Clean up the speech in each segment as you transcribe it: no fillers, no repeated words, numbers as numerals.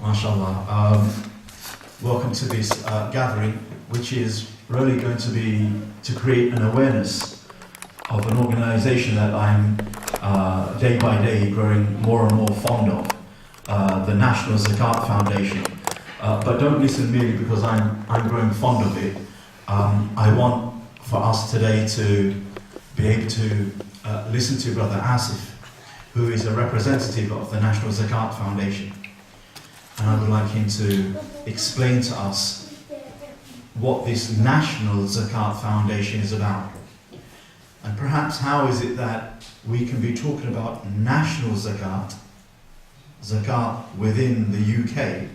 MashaAllah. Welcome to this gathering, which is really going to be to create an awareness of an organization that I'm day by day growing more and more fond of, the National Zakat Foundation. But don't listen merely because I'm growing fond of it. I want for us today to be able to listen to Brother Asif, who is a representative of the National Zakat Foundation. And I would like him to explain to us what this National Zakat Foundation is about. And perhaps how is it that we can be talking about national zakat, zakat within the UK,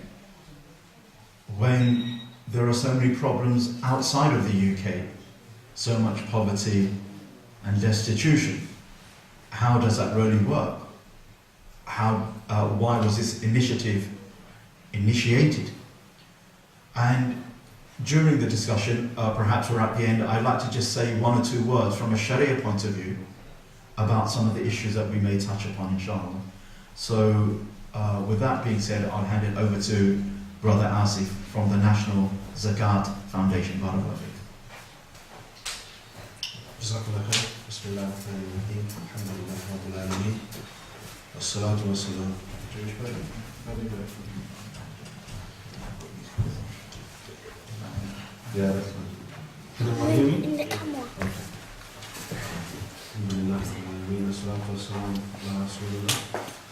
when there are so many problems outside of the UK, so much poverty and destitution. How does that really work? Why was this initiative initiated? And during the discussion, perhaps we're at the end, I'd like to just say one or two words from a Sharia point of view about some of the issues that we may touch upon, inshallah. So, with that being said, I'll hand it over to Brother Asif from the National Zakat Foundation. Barakallahu feek. Jazakallah khair. Bismillah ar-Rahman ar-Rahim. Alhamdulillah Rabbil Alameen. Wassalatu wassalam. Yeah, that's fine. Can everyone hear me? In the camera. Okay. Alhamdulillah Rabbil Alameen. Wassalatu wassalam ala Rasulillah.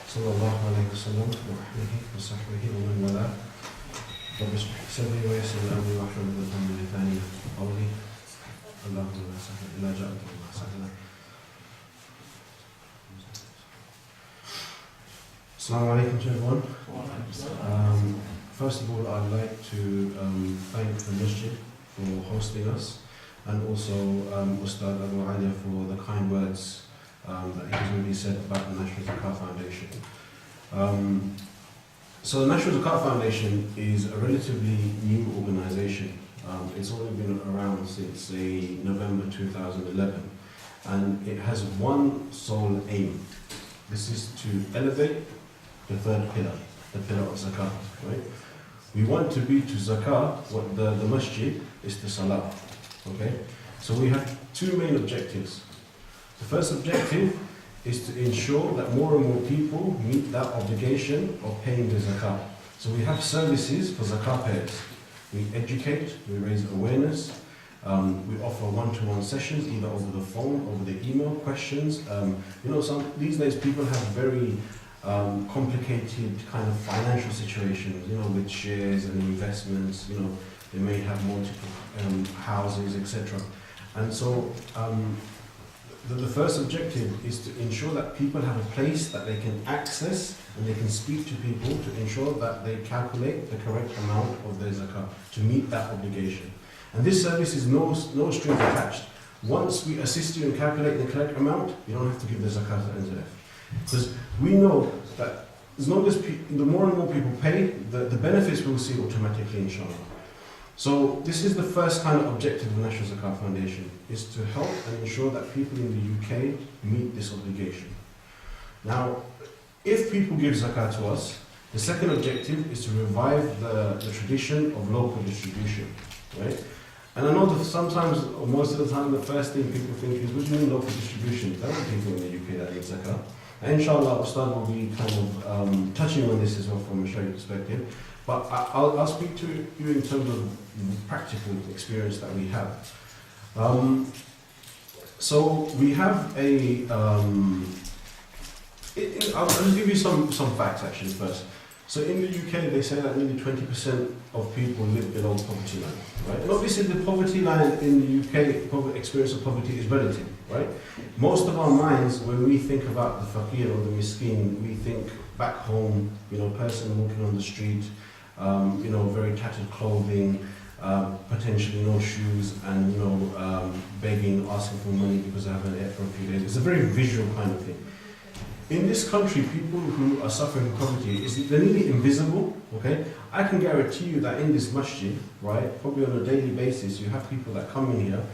Sallallahu alayhi wa sallam. Wa ahlihi wa sahbihi wa man wala. رب اشرح لي صدري ويسر لي امري واحلل عقدة من لساني قولي اللهم لا سهل الا جعلته الله سهلا. Assalamu alaikum to everyone. First of all, I'd like to thank the masjid for hosting us, and also Ustad Abu Alia for the kind words that he has already said about the National Zakat Foundation. So the National Zakat Foundation is a relatively new organisation. It's only been around since November 2011, and it has one sole aim. This is to elevate the third pillar, the pillar of Zakat. Right? We want to be to Zakat what the masjid is to Salah. Okay? So we have two main objectives. The first objective is to ensure that more and more people meet that obligation of paying the zakat. So we have services for zakat payers. We educate, we raise awareness, we offer one-to-one sessions, either over the phone, over the email, questions. These days people have very complicated kind of financial situations, with shares and investments, they may have multiple houses, etc. And so, the first objective is to ensure that people have a place that they can access and they can speak to people to ensure that they calculate the correct amount of their zakat to meet that obligation. And this service is no strings attached. Once we assist you in calculating the correct amount, you don't have to give the zakat to NZF. Because we know that as long as the more and more people pay, the benefits we'll see automatically, inshallah. So this is the first kind of objective of the National Zakat Foundation, is to help and ensure that people in the UK meet this obligation. Now, if people give zakat to us, the second objective is to revive the tradition of local distribution, right? And I know that sometimes, or most of the time, the first thing people think is, what do you mean local distribution? There are people in the UK that need zakat. And inshallah, Ustad will be kind of touching on this as well from a Sharia perspective. But I'll speak to you in terms of practical experience that we have. So we have I'll just give you some facts actually first. So in the UK, they say that nearly 20% of people live below poverty line, right? And obviously the poverty line in the UK, experience of poverty is relative, right? Most of our minds, when we think about the fakir or the miskin, we think back home, person walking on the street, very tattered clothing, potentially no shoes, and begging, asking for money because they haven't ate for a few days. It's a very visual kind of thing. In this country, people who are suffering from poverty, they're nearly invisible, okay? I can guarantee you that in this masjid, right, probably on a daily basis, you have people that come in here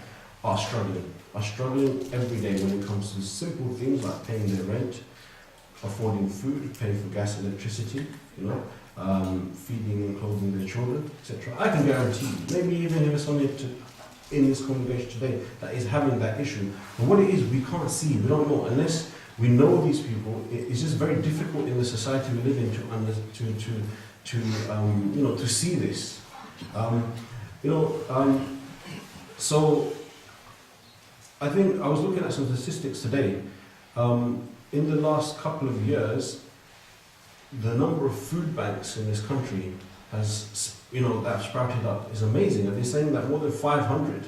are struggling every day when it comes to simple things like paying their rent, affording food, paying for gas, electricity, feeding and clothing their children, etc. I can guarantee you, maybe even if it's only in this congregation today that is having that issue. But what it is, we can't see, we don't know. Unless we know these people, it's just very difficult in the society we live in to see this. So I think I was looking at some statistics today. In the last couple of years, the number of food banks in this country has, that have sprouted up is amazing. And they're saying that more than 500,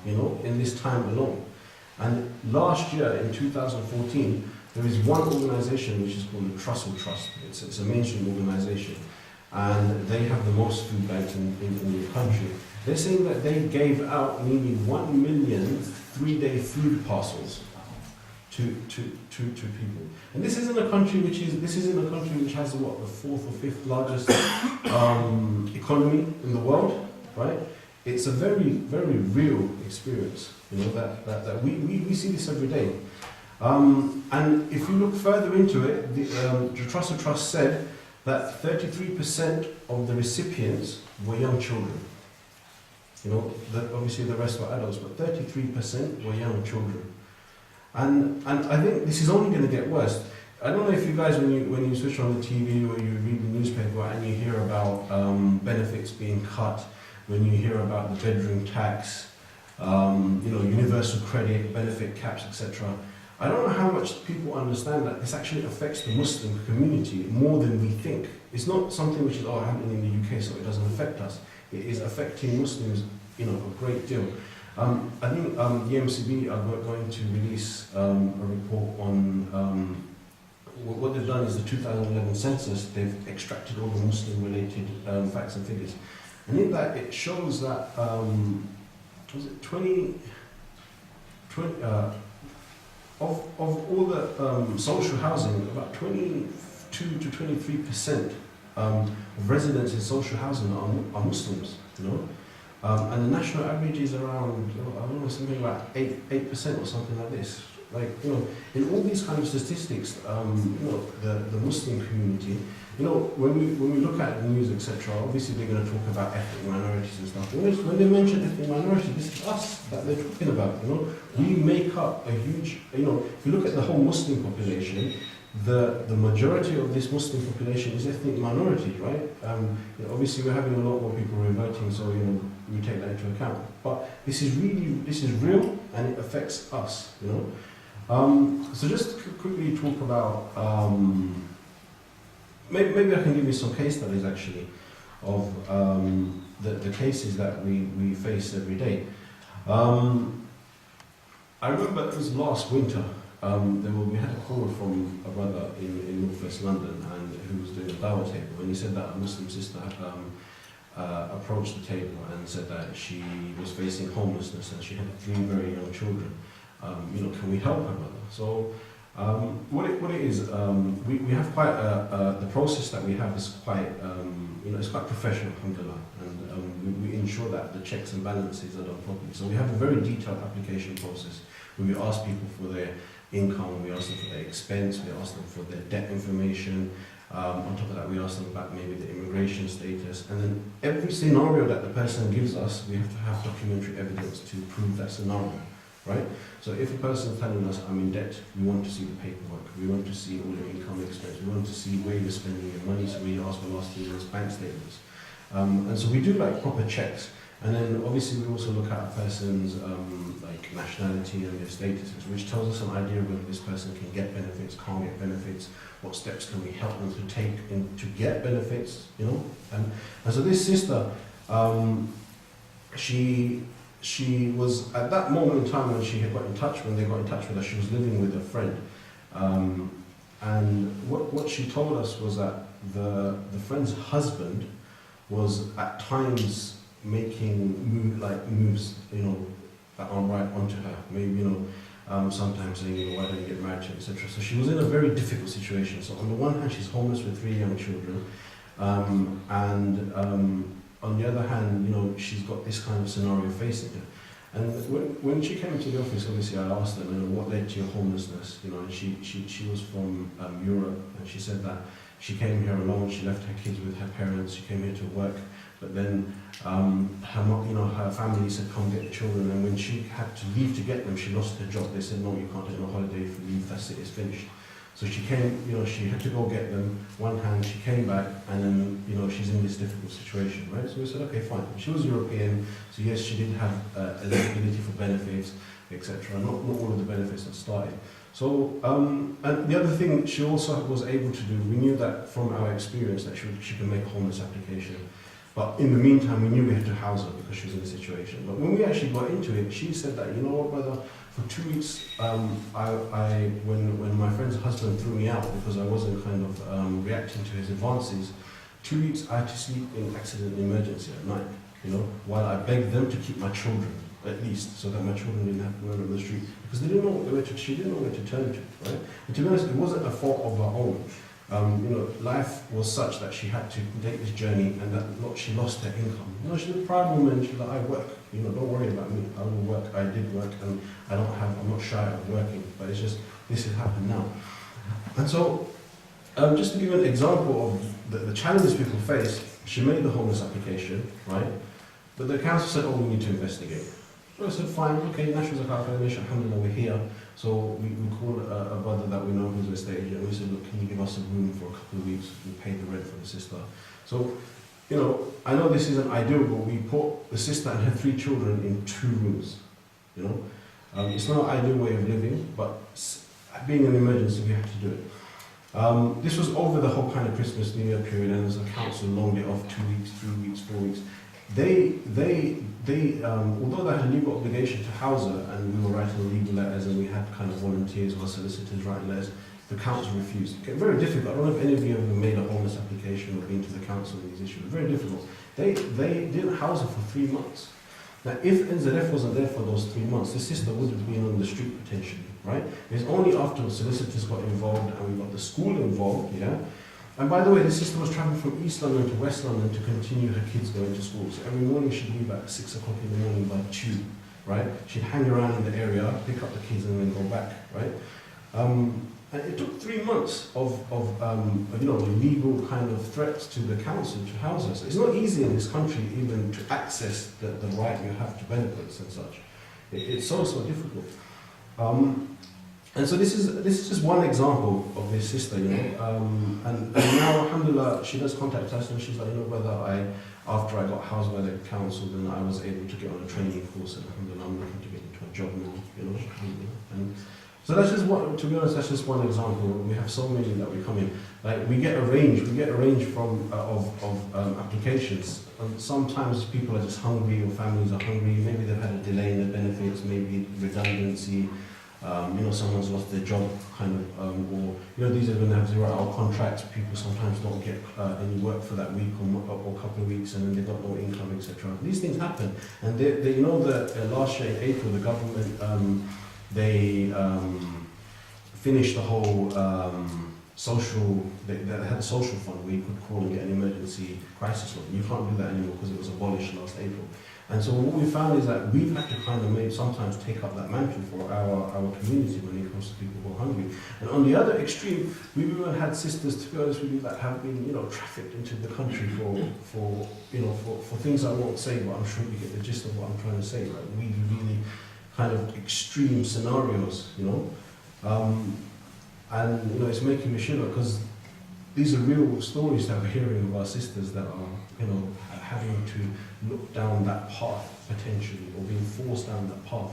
in this time alone. And last year, in 2014, there is one organisation which is called the Trussell Trust. It's a mainstream organisation, and they have the most food banks in the country. They're saying that they gave out nearly 1 million 3-day food parcels to people. And this isn't a country which has what, the 4th or 5th largest economy in the world, right? It's a very, very real experience, that we see this every day. And if you look further into it, the Trussell Trust said that 33% of the recipients were young children. Obviously the rest were adults, but 33% were young children. And I think this is only going to get worse. I don't know if you guys, when you switch on the TV or you read the newspaper and you hear about benefits being cut, when you hear about the bedroom tax, universal credit, benefit caps, etc. I don't know how much people understand that this actually affects the Muslim community more than we think. It's not something which is happening in the UK, so it doesn't affect us. It is affecting Muslims, a great deal. I think the MCB are going to release a report on what they've done is the 2011 census. They've extracted all the Muslim-related facts and figures, and in that it shows that was it 20 of all the social housing, about 22 to 23% of residents in social housing are Muslims, and the national average is around, something like 8% or something like this. In all these kind of statistics, the Muslim community, when we look at the news, etc., obviously they're going to talk about ethnic minorities and stuff. When they mention ethnic minorities, this is us that they're talking about. We make up a huge, if you look at the whole Muslim population, the majority of this Muslim population is ethnic minority, right? Obviously we're having a lot more people reverting, so we take that into account. But this is real, and it affects us, So just to quickly talk about, maybe I can give you some case studies actually of the cases that we face every day. I remember it was last winter. We had a call from a brother in North West London, and who was doing a dawah table, and he said that a Muslim sister had approached the table and said that she was facing homelessness and she had 3 very young children. Can we help her, brother? So what it is, we have quite the process that we have is quite it's quite professional, alhamdulillah, and we ensure that the checks and balances are done properly. So we have a very detailed application process where we ask people for their income, we ask them for their expense, we ask them for their debt information. On top of that, we ask them about maybe the immigration status, and then every scenario that the person gives us, we have to have documentary evidence to prove that scenario, right? So if a person is telling us, I'm in debt, we want to see the paperwork, we want to see all your income expense, we want to see where you're spending your money, so we ask for last year's bank statements. And so we do proper checks. And then obviously we also look at a person's nationality and their statuses, which tells us an idea of whether this person can get benefits, can't get benefits, what steps can we help them to take to get benefits, And so this sister, she was at that moment in time when they got in touch with her, she was living with a friend. And what she told us was that the friend's husband was at times making moves, that aren't right onto her. Maybe, sometimes saying, why don't you get married to, etc. So she was in a very difficult situation. So on the one hand, she's homeless with 3 young children, and on the other hand, she's got this kind of scenario facing her. And when she came to the office, obviously I asked her, what led to your homelessness? And she was from Europe, and she said that she came here alone. She left her kids with her parents. She came here to work, but then her family said, "Come get the children." And when she had to leave to get them, she lost her job. They said, "No, you can't take no holiday for leave. That's it. It's finished." So she came. She had to go get them. One hand, she came back, and then she's in this difficult situation, right? So we said, "Okay, fine." She was European, so yes, she did have eligibility for benefits, etc. Not all of the benefits that started. So, and the other thing she also was able to do, we knew that from our experience that she could make a homeless application. But in the meantime, we knew we had to house her because she was in a situation. But when we actually got into it, she said that, "You know what, brother, for 2 weeks, when my friend's husband threw me out because I wasn't kind of reacting to his advances, 2 weeks I had to sleep in accident and emergency at night, while I begged them to keep my children, at least, so that my children didn't have to run on the street, because they didn't know she didn't know where to turn to, right? And to be honest, it wasn't a fault of her own. Life was such that she had to take this journey, and that she lost her income. She's a proud woman. She's like, "I work. Don't worry about me. I will work. I did work, and I'm not shy of working. But it's just this has happened now." And so, just to give you an example of the challenges people face, she made the homeless application, right? But the council said, "Oh, we need to investigate." So I said, "Fine, okay, National Zakat Foundation, alhamdulillah, we're here." So we called a brother that we know who's a estate agent, and we said, "Look, can you give us a room for a couple of weeks? We paid the rent for the sister." So, I know this isn't ideal, but we put the sister and her 3 children in 2 rooms. It's not an ideal way of living, but being an emergency, we have to do it. This was over the whole kind of Christmas, New Year period, and as the council loaned it off 2 weeks, 3 weeks, 4 weeks. Although they had a legal obligation to house her, and we were writing legal letters, and we had kind of volunteers or solicitors writing letters, the council refused. Okay, very difficult. I don't know if any of you have ever made a homeless application or been to the council on these issues. Very difficult. They didn't house her for 3 months. Now, if NZF wasn't there for those 3 months, this sister would have been on the street potentially, right? It's only after the solicitors got involved and we got the school involved, yeah. And by the way, the sister was travelling from East London to West London to continue her kids going to school. So every morning she'd leave at 6 o'clock in the morning by tube, right? She'd hang around in the area, pick up the kids and then go back, right? And it took 3 months of legal kind of threats to the council to house us. It's not easy in this country even to access the right you have to benefits and such. It's so difficult. And so this is just one example of this sister, and now, alhamdulillah, she does contact us and she's like, brother, after I got housed by the council, then I was able to get on a training course, and alhamdulillah, I'm looking to get into a job now, and so that's just one, to be honest, that's just one example. We have so many that we come in. Like we get a range from of applications. And sometimes people are just hungry, or families are hungry. Maybe they've had a delay in their benefits, maybe redundancy. Someone's lost their job, or these are going to have 0-hour contracts. People sometimes don't get any work for that week or couple of weeks, and then they've got no income, etc. These things happen, and that last year in April, the government they finished the whole social. They had a social fund where you could call and get an emergency crisis loan. You can't do that anymore because it was abolished last April. And so what we found is that we've had to sometimes take up that mantle for our community when it comes to people who are hungry. And on the other extreme, we've even had sisters, to be honest with you, that have been trafficked into the country for things I won't say, but I'm sure you get the gist of what I'm trying to say. Right? Really kind of extreme scenarios, and it's making me shiver because these are real stories that we're hearing of our sisters that are having to look down that path potentially, or being forced down that path,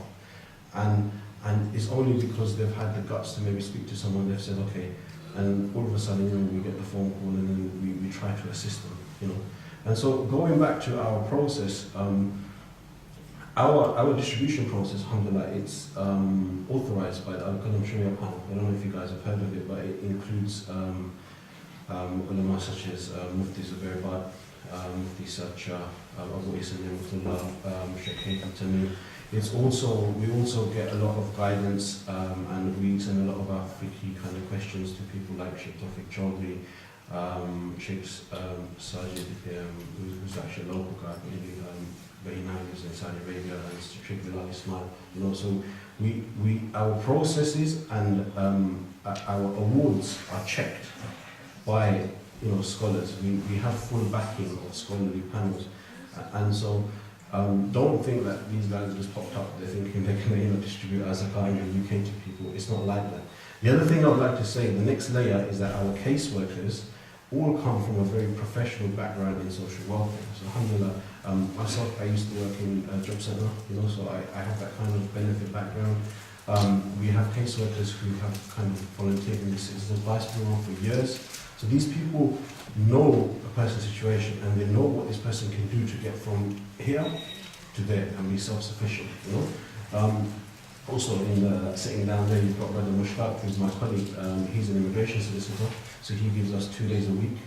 and it's only because they've had the guts to maybe speak to someone. They've said okay, and all of a sudden we get the phone call and then we try to assist them, And so going back to our process, our distribution process, alhamdulillah, it's authorized by the Al-Qalam Sharia panel. I don't know if you guys have heard of it, but it includes ulama such as Mufti Zubair Bad, Mufti Sacha, Abu Isa Ni'matullah, Sheikh Haytham Tamim. We also get a lot of guidance and we send a lot of our fiqhi kind of questions to people like Sheikh Tawfiq Chaudhry, Sheikh Sajid, who's actually a local guy, but he now lives in Saudi Arabia, and Sheikh Bilal Ismail. So our processes and our awards are checked by scholars. We have full backing of scholarly panels, and so don't think that these guys just popped up. They're thinking they're going to distribute as a kind in the UK to people. It's not like that. The other thing I'd like to say, the next layer, is that our caseworkers all come from a very professional background in social welfare. So alhamdulillah, myself, I used to work in a job centre, so I have that kind of benefit background. We have caseworkers who have kind of volunteered in the Citizens Advice Bureau for years. So these people know a person's situation and they know what this person can do to get from here to there and be self-sufficient. Also, in the sitting down there, you've got Brother Mushtaq, who's my colleague. He's an immigration solicitor, so he gives us 2 days a week.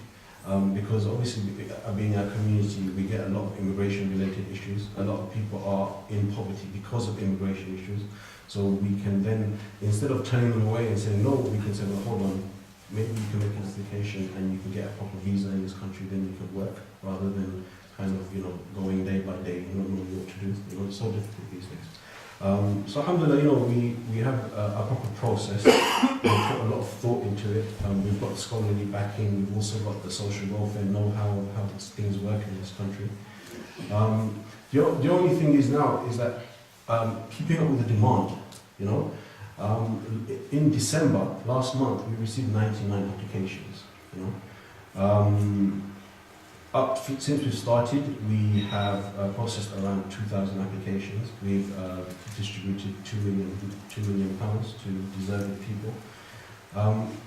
Because obviously, being our community, we get a lot of immigration-related issues. A lot of people are in poverty because of immigration issues. So we can then, instead of turning them away and saying no, we can say, well, hold on, maybe you can make an application and you can get a proper visa in this country, then you can work, rather than kind of, going day by day, not knowing what to do. It's so difficult these days. So alhamdulillah, we have a proper process. We put a lot of thought into it. We've got scholarly backing. We've also got the social welfare know-how of how things work in this country. The only thing is now is that keeping up with the demand. In December last month, we received 99 applications. Since we've started, we have processed around 2,000 applications. We've distributed £2 million to deserving people.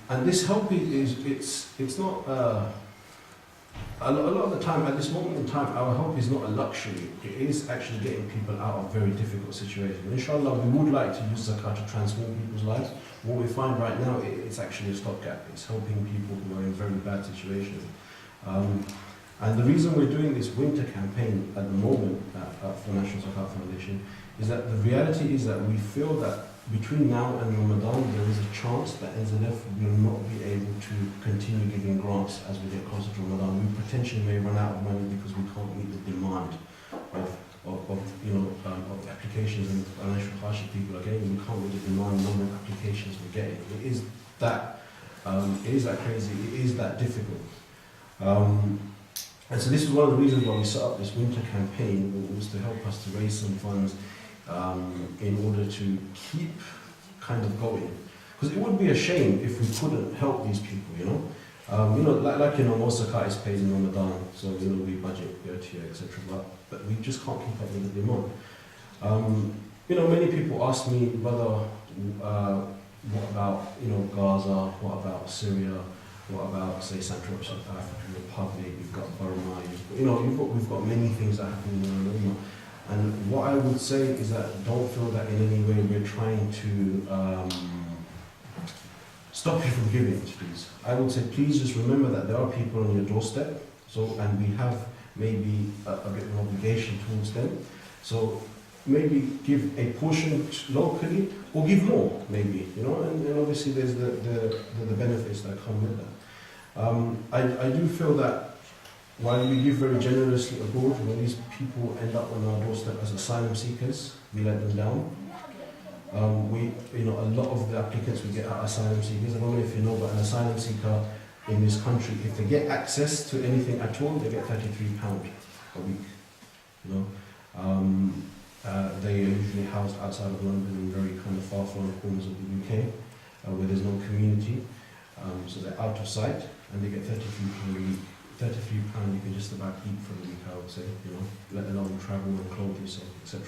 And this help it's not, a lot of the time, at this moment in time, our help is not a luxury. It is actually getting people out of very difficult situations. Inshallah, we would like to use zakat to transform people's lives. What we find right now, it's actually a stopgap. It's helping people who are in very bad situations. And the reason we're doing this winter campaign at the moment for National Zakat Foundation is that the reality is that we feel that between now and Ramadan, there is a chance that NZF will not be able to continue giving grants as we get closer to Ramadan. We potentially may run out of money because we can't meet the demand of applications and financial hardship people are getting. We can't meet the demand number of applications we're getting. It is that crazy. It is that difficult. And so this is one of the reasons why we set up this winter campaign, was to help us to raise some funds in order to keep kind of going. Because it would be a shame if we couldn't help these people, most zakat is paid in Ramadan, so we budget the OTA, etc. But we just can't keep up with the demand. Many people ask me, brother, what about Gaza? What about Syria? What about, say, Central African Republic? You've got Burma. We've got many things that happen in Burma. And what I would say is that don't feel that in any way we're trying to stop you from giving, please. I would say please just remember that there are people on your doorstep, and we have maybe a bit of an obligation towards them. So maybe give a portion locally or give more, maybe, and obviously there's the benefits that come with that. I do feel that while we give very generously abroad, when these people end up on our doorstep as asylum seekers, we let them down. A lot of the applicants we get are asylum seekers. I don't know if you know, but an asylum seeker in this country, if they get access to anything at all, they get £33 a week. They are usually housed outside of London in very kind of far-flung corners of the UK, where there's no community. So they're out of sight, and they get £33 a week. £33 you can just about eat for a week, I would say, let alone travel and clothe yourself, etc.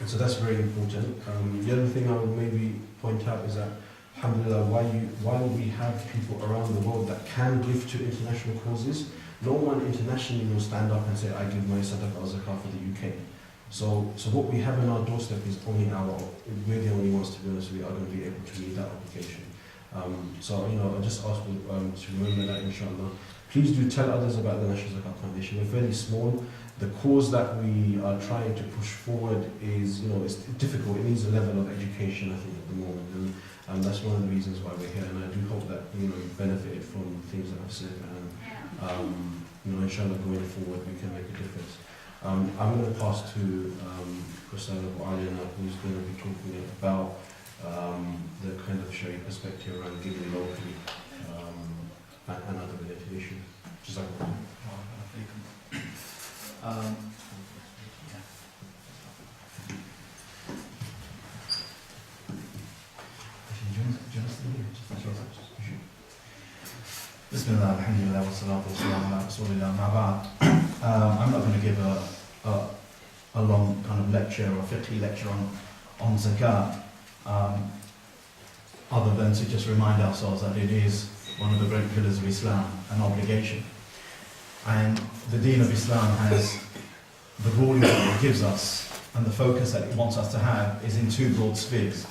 And so that's very important. The other thing I would maybe point out is that, alhamdulillah, while we have people around the world that can give to international causes, no one internationally will stand up and say, I give my sadaqah or zakah for the UK. So what we have in our doorstep is only we're the only ones, to be honest, we are going to be able to meet that obligation. I just ask you to remember that, inshallah. Please do tell others about the National Zakat Foundation. We're fairly small. The cause that we are trying to push forward is, it's difficult. It needs a level of education, I think, at the moment. And that's one of the reasons why we're here. And I do hope that, you've benefited from things that I've said. And, inshallah, going forward, we can make a difference. I'm going to pass to Christina Alina, who's going to be talking about the kind of sharing perspective around giving locally and other related issues. Just like Bismillah, alhamdulillah, wa salatu wa salam ala rasulillah, ma ba'd. I'm not going to give a long kind of lecture or fiqh lecture on zakat, other than to just remind ourselves that it is one of the great pillars of Islam, an obligation. And the deen of Islam has the ruling that it gives us and the focus that it wants us to have is in two broad spheres.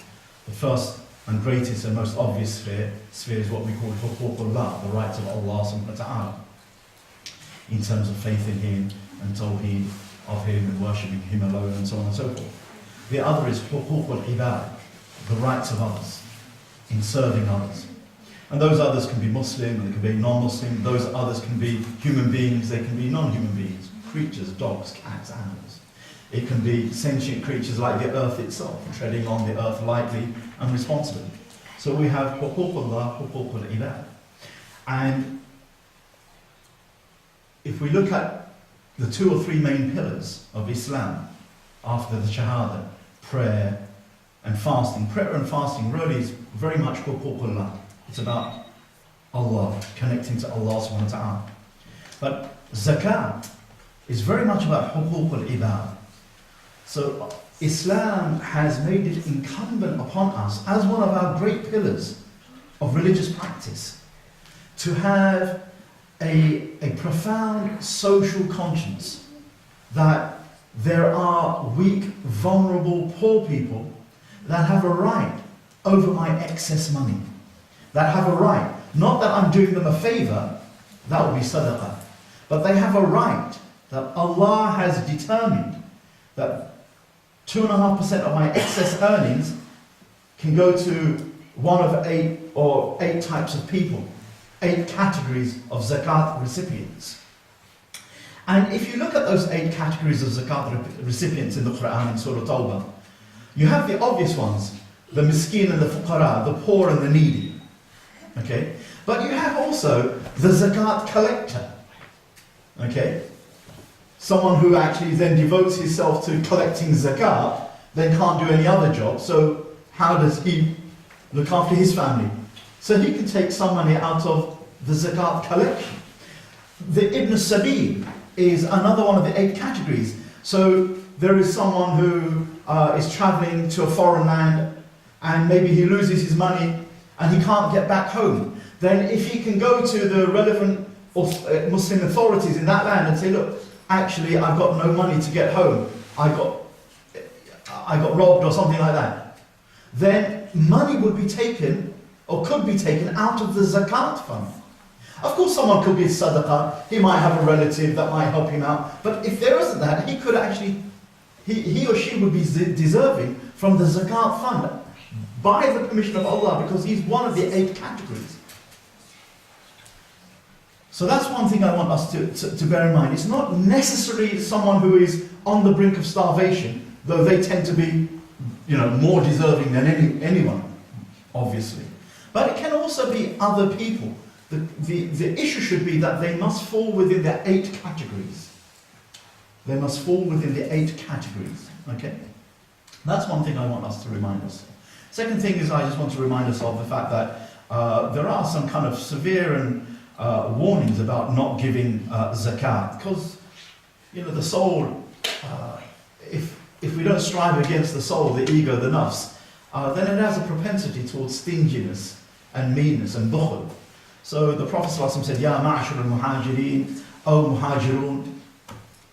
The first and greatest and most obvious sphere is what we call huququllah, the rights of Allah subhanahu wa ta'ala, in terms of faith in Him and tawheed of Him and worshipping Him alone and so on and so forth. The other is huququl ibad, the rights of others, in serving others. And those others can be Muslim, and they can be non-Muslim, those others can be human beings, they can be non-human beings, creatures, dogs, cats, animals. It can be sentient creatures like the earth itself, treading on the earth lightly and responsibly. So we have huququllah, huququl ibad. And if we look at the two or three main pillars of Islam, after the Shahada, prayer and fasting. Prayer and fasting really is very much huququllah. It's about Allah, connecting to Allah subhanahu wa ta'ala. But zakat is very much about huququl ibad. So Islam has made it incumbent upon us as one of our great pillars of religious practice to have a profound social conscience that there are weak, vulnerable, poor people that have a right over my excess money, that have a right, not that I'm doing them a favor, that would be sadaqah, but they have a right that Allah has determined that 2.5% of my excess earnings can go to one of eight types of people, 8 categories of zakat recipients. And if you look at those 8 categories of zakat recipients in the Quran in Surah Tawbah, you have the obvious ones, the miskin and the fuqara, the poor and the needy. Okay? But you have also the zakat collector. Okay? Someone who actually then devotes himself to collecting zakat, then can't do any other job. So how does he look after his family? So he can take some money out of the zakat collection. The Ibn Sabil is another one of the 8 categories. So there is someone who is traveling to a foreign land and maybe he loses his money and he can't get back home. Then if he can go to the relevant Muslim authorities in that land and say, look, actually I've got no money to get home, I got robbed or something like that, then money would be taken or could be taken out of the zakat fund. Of course someone could give sadaqah, he might have a relative that might help him out, but if there isn't that, he could actually, he or she would be deserving from the zakat fund by the permission of Allah, because he's one of the 8 categories. So that's one thing I want us to bear in mind. It's not necessarily someone who is on the brink of starvation, though they tend to be, more deserving than anyone, obviously. But it can also be other people. The issue should be that they must fall within the 8 categories. They must fall within the 8 categories. Okay? That's one thing I want us to remind us. Second thing is I just want to remind us of the fact that there are some kind of severe and warnings about not giving zakat, because the soul, if we don't strive against the soul, the ego, the nafs, then it has a propensity towards stinginess and meanness and bukhl. So the Prophet ﷺ said, Ya ma'ashar al-muhajirin, O muhajirun,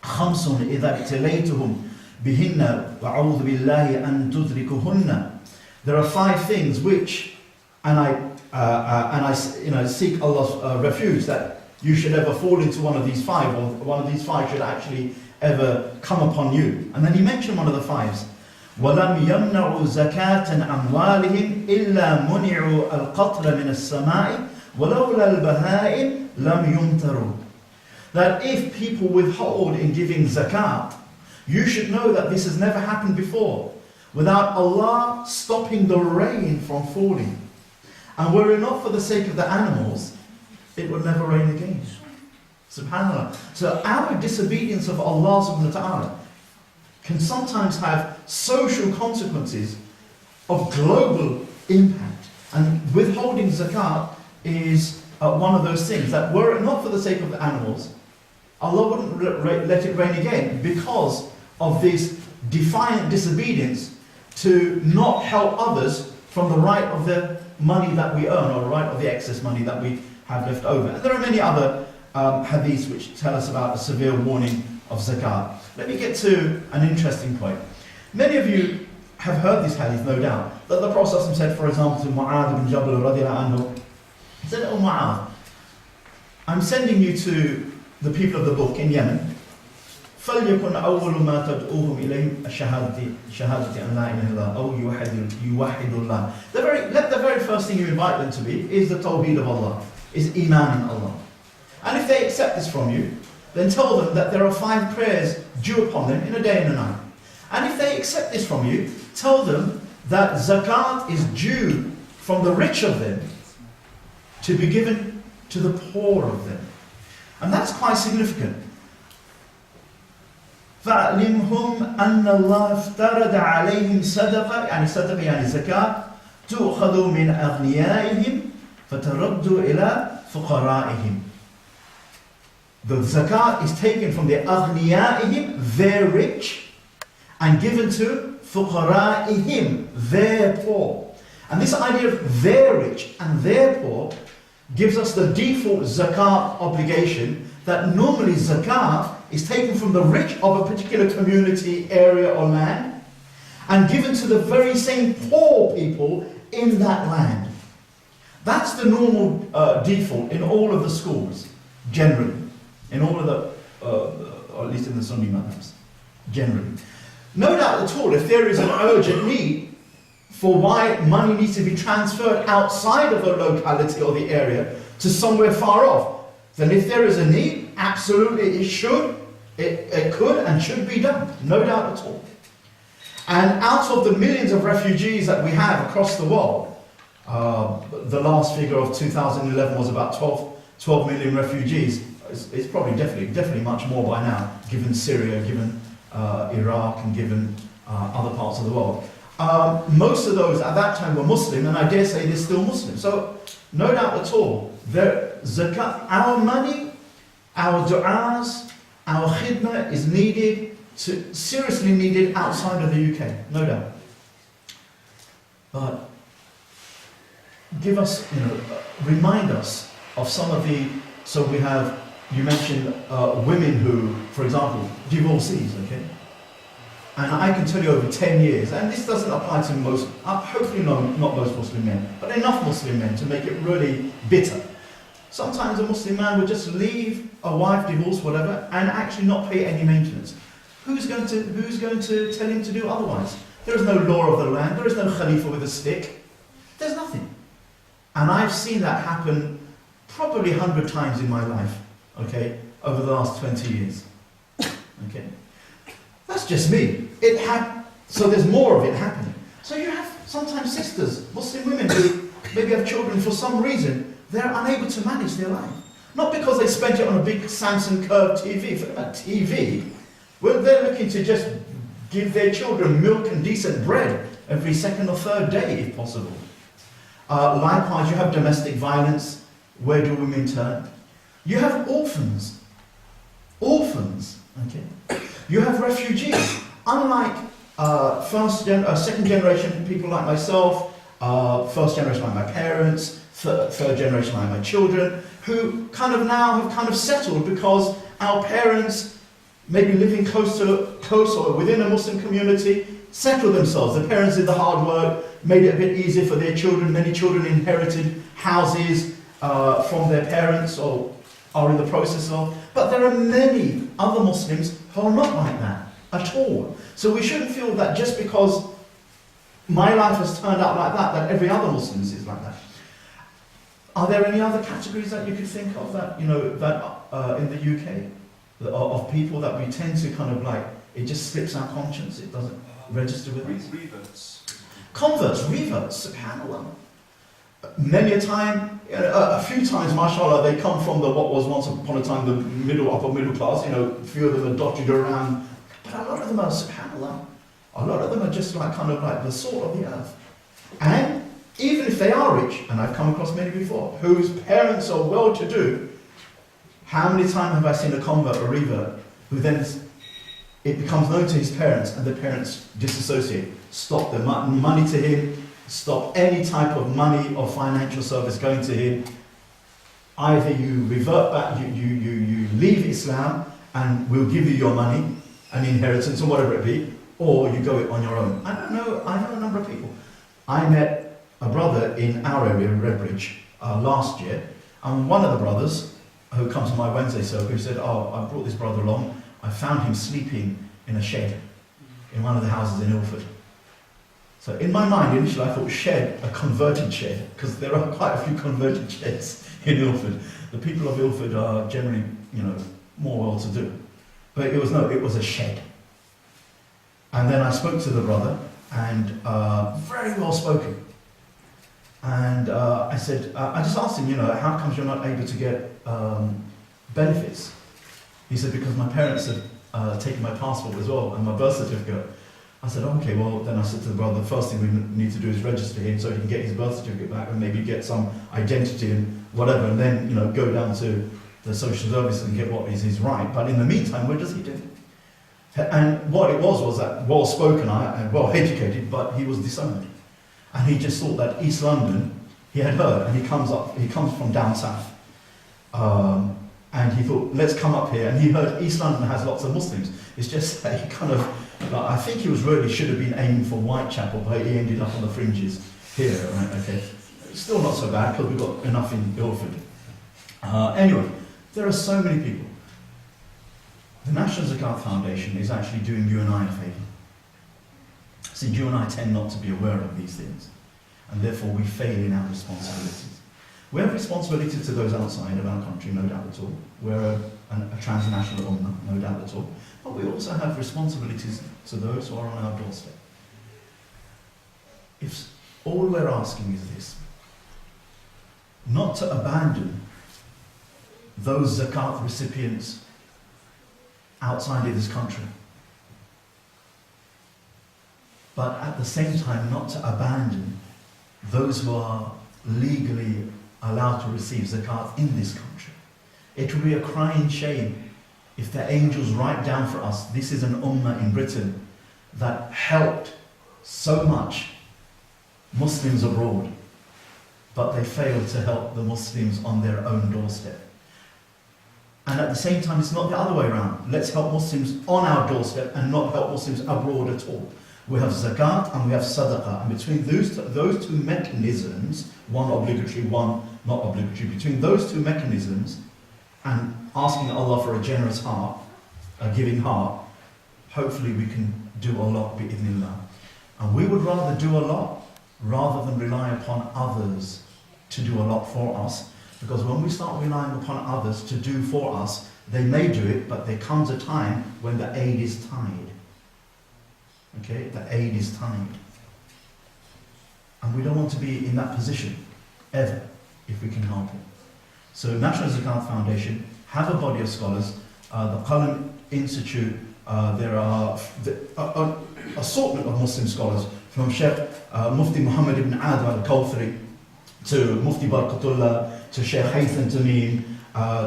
khamsun idha ibtalaytuhum bihinna wa'udhu billahi an tudrikuhunna. There are 5 things which, and I seek Allah's refuge, that you should ever fall into one of these 5, or one of these 5 should actually ever come upon you. And then he mentioned one of the 5s. وَلَمْ يَمْنَعُوا زَكَاةً أَمْوَالِهِمْ إِلَّا مُنِعُوا الْقَطْرَ مِنَ السَّمَاءِ وَلَوْلَا الْبَهَائِمْ لَمْ يُمْتَرُوا. That if people withhold in giving zakat, you should know that this has never happened before. without Allah stopping the rain from falling. And were it not for the sake of the animals, it would never rain again. SubhanAllah. So our disobedience of Allah subhanahu wa ta'ala can sometimes have social consequences of global impact. And withholding zakat is one of those things that were it not for the sake of the animals, Allah wouldn't let it rain again because of this defiant disobedience to not help others from the right of the money that we earn or the right of the excess money that we have left over. And there are many other hadiths which tell us about a severe warning of zakat. Let me get to an interesting point. Many of you have heard this hadith, no doubt, that the Prophet said, for example, to Mu'adh bin Jabal radiallahu anhu, he said, "Oh Mu'adh, I'm sending you to the people of the book in Yemen. فَلْيَكُنْ أَوَّلُ مَا تَدْعُوهُمْ إِلَيْهِ شَهَادَةِ أَنْ لَا إِلَهَ إِلَّا اللَّهُ أَوْ يُوَحِّدُ اللَّهِ." Let the very first thing you invite them to be is the tawheed of Allah, is iman in Allah. And if they accept this from you, then tell them that there are 5 prayers due upon them in a day and a night. And if they accept this from you, tell them that zakat is due from the rich of them to be given to the poor of them. And that's quite significant. فَأَعْلِمْهُمْ أَنَّ اللَّهَ افْتَرَضَ عَلَيْهِمْ صَدَقَةً يعني زكاة تُؤْخَذُ مِنْ أَغْنِيَائِهِمْ فَتَرَدُّ إِلَى فُقَرَائِهِمْ. The zakat is taken from the أَغْنِيَائِهِمْ, their rich, and given to فُقَرَائِهِمْ, their poor. And this idea of their rich and their poor gives us the default zakat obligation that normally zakat is taken from the rich of a particular community, area or land and given to the very same poor people in that land. That's the normal default in all of the schools, generally. In all of the, or at least in the Sunni madhabs, generally. No doubt at all, if there is an urgent need for why money needs to be transferred outside of a locality or the area to somewhere far off, then if there is a need, absolutely it could and should be done. No doubt at all. And out of the millions of refugees that we have across the world, the last figure of 2011 was about 12 million refugees. It's probably definitely much more by now, given Syria, given Iraq, and given other parts of the world. Most of those at that time were Muslim, and I dare say they're still Muslim. So, no doubt at all, zakat, our money, our du'as, our khidmah is seriously needed outside of the UK, no doubt. But give us, remind us of some of the. So we have. You mentioned women who, for example, divorcees, okay? And I can tell you over 10 years, and this doesn't apply to most, hopefully not most Muslim men, but enough Muslim men to make it really bitter. Sometimes a Muslim man would just leave a wife, divorce, whatever, and actually not pay any maintenance. Who's going to tell him to do otherwise? There is no law of the land, there is no Khalifa with a stick. There's nothing. And I've seen that happen probably 100 times in my life. Okay, over the last 20 years. Okay, that's just me. So there's more of it happening. So you have sometimes sisters, Muslim women who maybe have children for some reason, they're unable to manage their life. Not because they spent it on a big Samsung curved TV. Forget about TV. Well, they're looking to just give their children milk and decent bread every second or third day, if possible. Likewise, you have domestic violence. Where do women turn? You have orphans, okay? You have refugees. Unlike second generation people like myself, first generation like my parents, third generation like my children, who now have settled because our parents, maybe living close or within a Muslim community, settled themselves. The parents did the hard work, made it a bit easier for their children. Many children inherited houses from their parents or are in the process of, but there are many other Muslims who are not like that at all. So we shouldn't feel that just because my life has turned out like that every other Muslim is like that. Are there any other categories that you could think of that, in the UK, of people that we tend to it just slips our conscience, it doesn't? register with us? Reverts. Converts, reverts, subhanAllah. Many a time, a few times, mashallah, they come from what was once upon a time the upper middle class, a few of them are dotted around, but a lot of them are, subhanAllah, a lot of them are just kind of like the salt of the earth. And even if they are rich, and I've come across many before, whose parents are well-to-do, how many times have I seen a convert or revert who then, it becomes known to his parents and the parents disassociate, stop the money to him, stop any type of money or financial service going to him. Either you revert back, you leave Islam and we'll give you your money, an inheritance or whatever it be, or you go it on your own. I know a number of people. I met a brother in our area, in Redbridge, last year, and one of the brothers who comes to my Wednesday circle, who said, I brought this brother along, I found him sleeping in a shed in one of the houses in Ilford. So in my mind, initially I thought shed, a converted shed, because there are quite a few converted sheds in Ilford. The people of Ilford are generally, more well-to-do. But it was a shed. And then I spoke to the brother, and very well spoken. And I said, I just asked him, how comes you're not able to get benefits? He said, because my parents had taken my passport as well, and my birth certificate. I said, okay, well, then I said to the brother, the first thing we need to do is register him so he can get his birth certificate back and maybe get some identity and whatever, and then, go down to the social services and get what is his right. But in the meantime, what does he do? And what it was that well-spoken and well-educated, but he was disowned. And he just thought that East London, he had heard, and he comes from down south. And he thought, let's come up here. And he heard East London has lots of Muslims. It's just that he kind of, I think he should have been aiming for Whitechapel, but he ended up on the fringes here, right? Okay. Still not so bad, because we've got enough in Ilford. Anyway, there are so many people. The National Zakat Foundation is actually doing you and I a favour. See, you and I tend not to be aware of these things, and therefore we fail in our responsibilities. We have responsibility to those outside of our country, no doubt at all. We're a transnational ummah, no doubt at all. But we also have responsibilities to those who are on our doorstep. If all we're asking is this, not to abandon those zakat recipients outside of this country, but at the same time not to abandon those who are legally allowed to receive zakat in this country. It will be a crying shame if the angels write down for us, this is an ummah in Britain that helped so much Muslims abroad, but they failed to help the Muslims on their own doorstep. And at the same time, it's not the other way around. Let's help Muslims on our doorstep and not help Muslims abroad at all. We have zakat and we have sadaqah. And between those two mechanisms, one obligatory, one not obligatory, between those two mechanisms and asking Allah for a generous heart, a giving heart, hopefully we can do a lot bi'idhnillah. And we would rather do a lot rather than rely upon others to do a lot for us. Because when we start relying upon others to do for us, they may do it, but there comes a time when the aid is tied. Okay, the aid is tied. And we don't want to be in that position, ever, if we can help it. So National Zakat Foundation have a body of scholars, the Qalam Institute, there are an assortment of Muslim scholars, from Sheikh Mufti Muhammad ibn Adwa al-Kawthari, to Mufti Barqatullah, to Sheikh Haytham Tamim,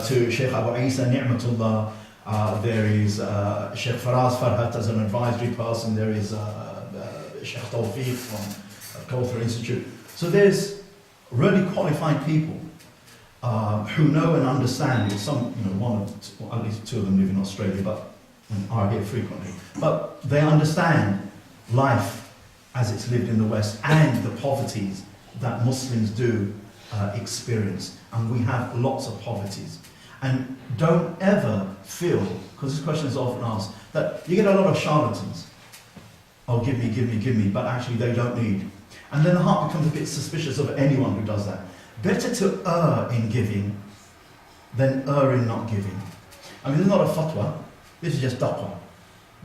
to Sheikh Abu Isa Ni'matullah. There is Sheikh Faraz Farhat as an advisory person. There is Sheikh Tawfiq from Kawthar Institute. So there's really qualified people who know and understand. Some, at least two of them live in Australia, but are here frequently. But they understand life as it's lived in the West and the poverties that Muslims do experience. And we have lots of poverties. And don't ever feel, because this question is often asked, that you get a lot of charlatans. Oh, give me, give me, give me, but actually they don't need. And then the heart becomes a bit suspicious of anyone who does that. Better to err in giving than err in not giving. I mean, this is not a fatwa, this is just daqwa.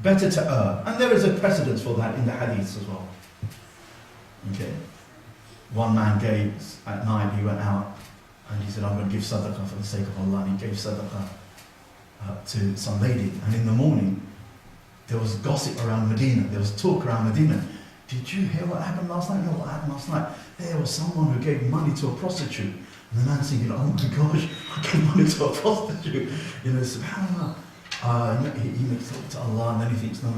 better to err. And there is a precedence for that in the hadiths as well. Okay. One man gave, at night he went out and he said, I'm going to give sadaqah for the sake of Allah. And he gave sadaqah to some lady. And in the morning, there was gossip around Medina. There was talk around Medina. Did you hear what happened last night? No, what happened last night? There was someone who gave money to a prostitute. And the man's thinking, oh my gosh, I gave money to a prostitute. You know, subhanAllah. He makes talk to Allah and then he thinks, no,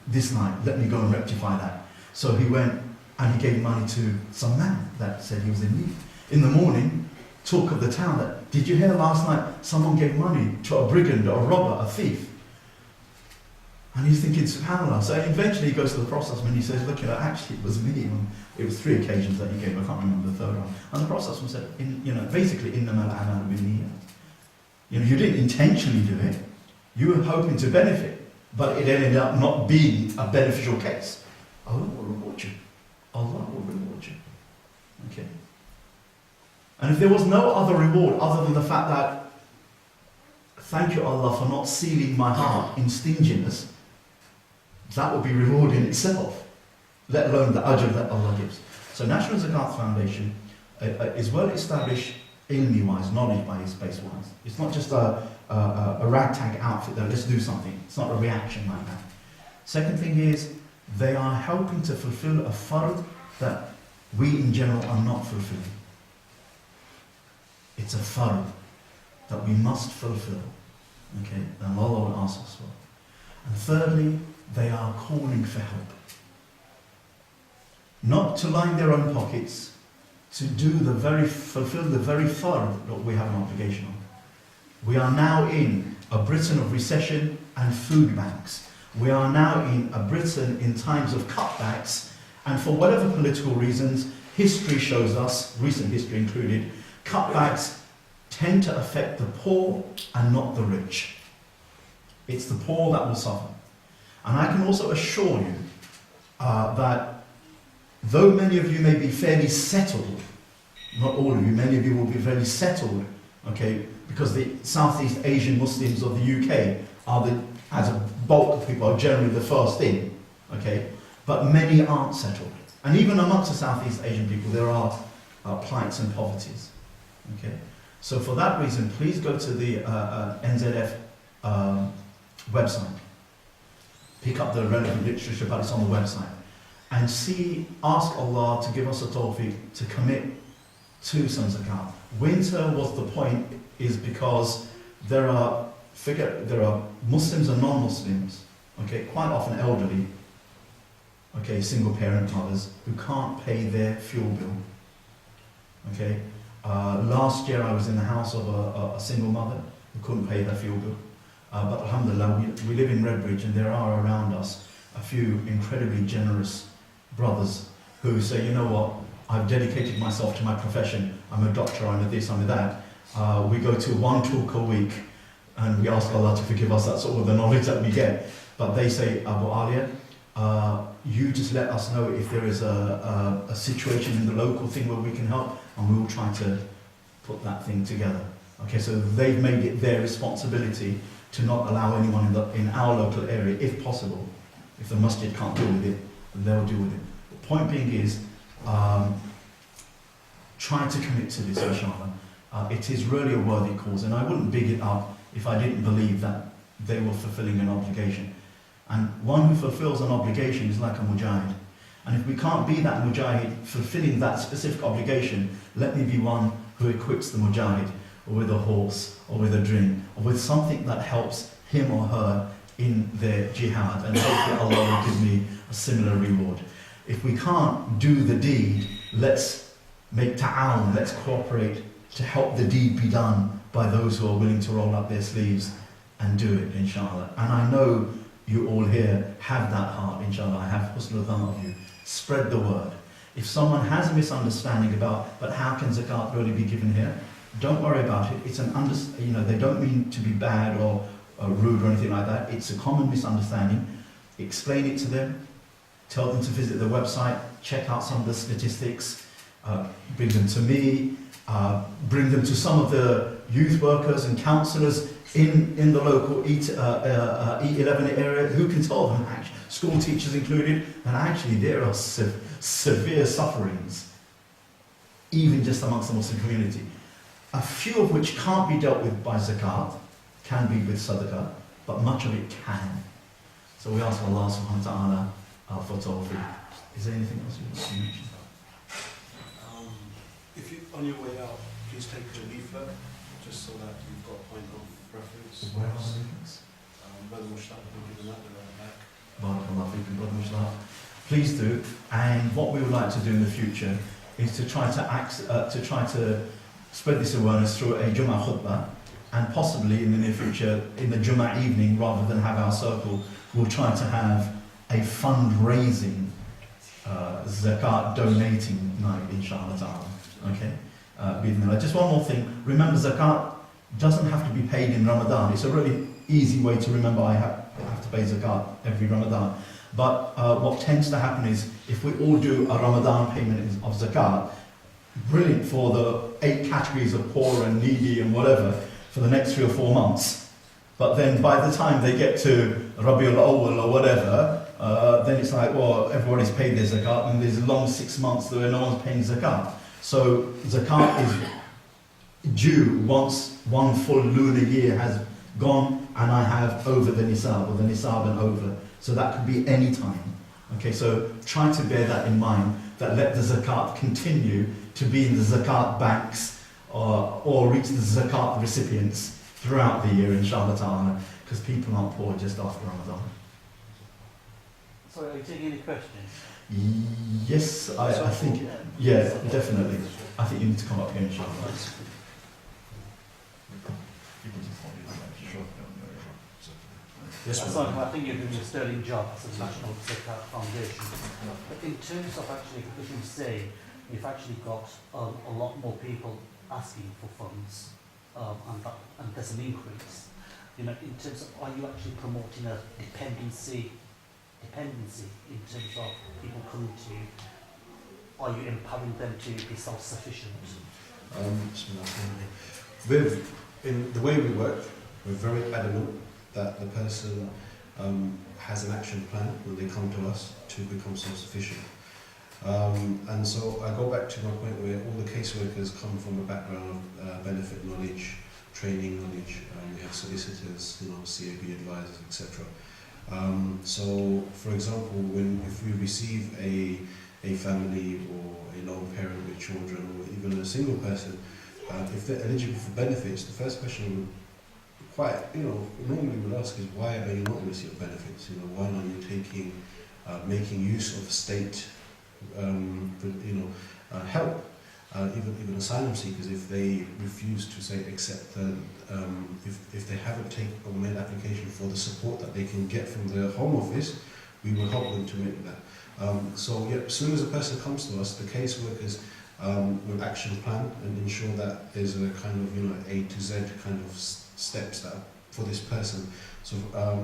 this night, let me go and rectify that. So he went and he gave money to some man that said he was in need. In the morning, talk of the town that, did you hear last night someone gave money to a brigand, or a robber, a thief? And he's thinking, subhanAllah. So eventually he goes to the Prophet and he says, look, actually it was me. And it was 3 occasions that he gave, I can't remember the third one. And the Prophet said, basically, إِنَّمَا الْأَعْمَالُ بِالنِّيَّاتِ. You didn't intentionally do it. You were hoping to benefit, but it ended up not being a beneficial case. Allah will reward you. Allah will reward you. Okay. And if there was no other reward other than the fact that, thank you Allah for not sealing my heart in stinginess, that would be reward in itself, let alone the ajr that Allah gives. So National Zakat Foundation is well established ilmi-wise, knowledge-based wise. It's not just a ragtag outfit that let's do something. It's not a reaction like that. Second thing is, they are helping to fulfill a fard that we in general are not fulfilling. It's a fard that we must fulfill. Okay, and Allah will ask us for. And thirdly, they are calling for help. Not to line their own pockets, to fulfill the very fard that we have an obligation on. We are now in a Britain of recession and food banks. We are now in a Britain in times of cutbacks, and for whatever political reasons, history shows us, recent history included, cutbacks tend to affect the poor and not the rich. It's the poor that will suffer. And I can also assure you that though many of you may be fairly settled, not all of you, many of you will be fairly settled, okay, because the Southeast Asian Muslims of the UK as a bulk of people, are generally the first in, okay, but many aren't settled. And even amongst the Southeast Asian people, there are plights and poverties, okay. So for that reason, please go to the NZF website, pick up the relevant literature, but it's on the website, and ask Allah to give us a tawfiq to commit to some zakat. Winter was the point, is because there are Muslims and non-Muslims, okay, quite often elderly, okay, single parent mothers who can't pay their fuel bill, okay. Last year I was in the house of a single mother who couldn't pay her fuel bill. But alhamdulillah, we live in Redbridge and there are around us a few incredibly generous brothers who say, you know what, I've dedicated myself to my profession. I'm a doctor, I'm a this, I'm a that. We go to one talk a week and we ask Allah to forgive us. That's all the knowledge that we get. But they say, Abu Alia, you just let us know if there is a situation in the local thing where we can help, and we will try to put that thing together. Okay, so they've made it their responsibility to not allow anyone in our local area, if possible. If the masjid can't deal with it, they'll deal with it. The point being is, try to commit to this, inshallah. It is really a worthy cause, and I wouldn't big it up if I didn't believe that they were fulfilling an obligation. And one who fulfills an obligation is like a mujahid. And if we can't be that mujahid fulfilling that specific obligation, let me be one who equips the mujahid with a horse or with a drink or with something that helps him or her in their jihad, and hopefully Allah will give me a similar reward. If we can't do the deed, let's make ta'awun, let's cooperate to help the deed be done by those who are willing to roll up their sleeves and do it, inshallah. And I know you all here have that heart, inshallah. I have husnul dhan of you. Spread the word. If someone has a misunderstanding about, but how can zakat really be given here? Don't worry about it. It's they don't mean to be bad or rude or anything like that. It's a common misunderstanding. Explain it to them. Tell them to visit the website, check out some of the statistics. bring them to me, bring them to some of the youth workers and counsellors in the local E11 area who can tell them, school teachers included, that actually there are severe sufferings, even just amongst the Muslim community. A few of which can't be dealt with by zakat, can be with sadaqah, but much of it can. So we ask Allah subhanahu wa ta'ala for tawfiq. Is there anything else you want to mention? If you, on your way out, please take a leaflet, just so that you've got a point of reference. Where are the leaflets? Brother Mushtaq will give them that, they're back. Barakallah feekum, Brother Mushtaq. Please do. And what we would like to do in the future is to try to spread this awareness through a Jummah khutbah, and possibly in the near future, in the Jummah evening, rather than have our circle, we'll try to have a fundraising, zakat donating night, inshallah ta'ala. Okay? Just one more thing. Remember, zakat doesn't have to be paid in Ramadan. It's a really easy way to remember I have to pay zakat every Ramadan. But what tends to happen is, if we all do a Ramadan payment of zakat, brilliant for the 8 categories of poor and needy and whatever for the next 3 or 4 months. But then by the time they get to Rabiul Awwal or whatever, then it's like, well, everybody's paid their zakat, and there's a long 6 months where no one's paying zakat. So zakat is due once one full lunar year has gone and I have over the nisab, or the nisab and over. So that could be any time. Okay, so try to bear that in mind, that let the zakat continue to be in the zakat banks or reach the zakat recipients throughout the year, inshallah ta'ala, because people aren't poor just after Ramadan. Sorry, are you taking any questions? Yes, I think, yeah, definitely. I think you need to come up here, inshallah. Yes, Sorry, I think you're doing a sterling job as a National Zakat Foundation. But in terms of actually, as you say, you've actually got a lot more people asking for funds, and there's an increase. You know, in terms of, are you actually promoting a dependency in terms of people coming to you? Are you empowering them to be self-sufficient? In the way we work, we're very adamant that the person has an action plan when they come to us to become self-sufficient. And so I go back to my point where all the caseworkers come from a background of benefit knowledge, training knowledge. We have solicitors, CAB advisors, etc. So, for example, if we receive a family or a lone parent with children, or even a single person, if they're eligible for benefits, the first question normally would ask is, why are you not in receipt of benefits? Why aren't you making use of state help? Even asylum seekers, if they refuse to accept if they haven't taken or made application for the support that they can get from their home office, we will help them to make that. As soon as a person comes to us, the caseworkers will action plan and ensure that there's a kind of A to Z kind of steps that for this person. So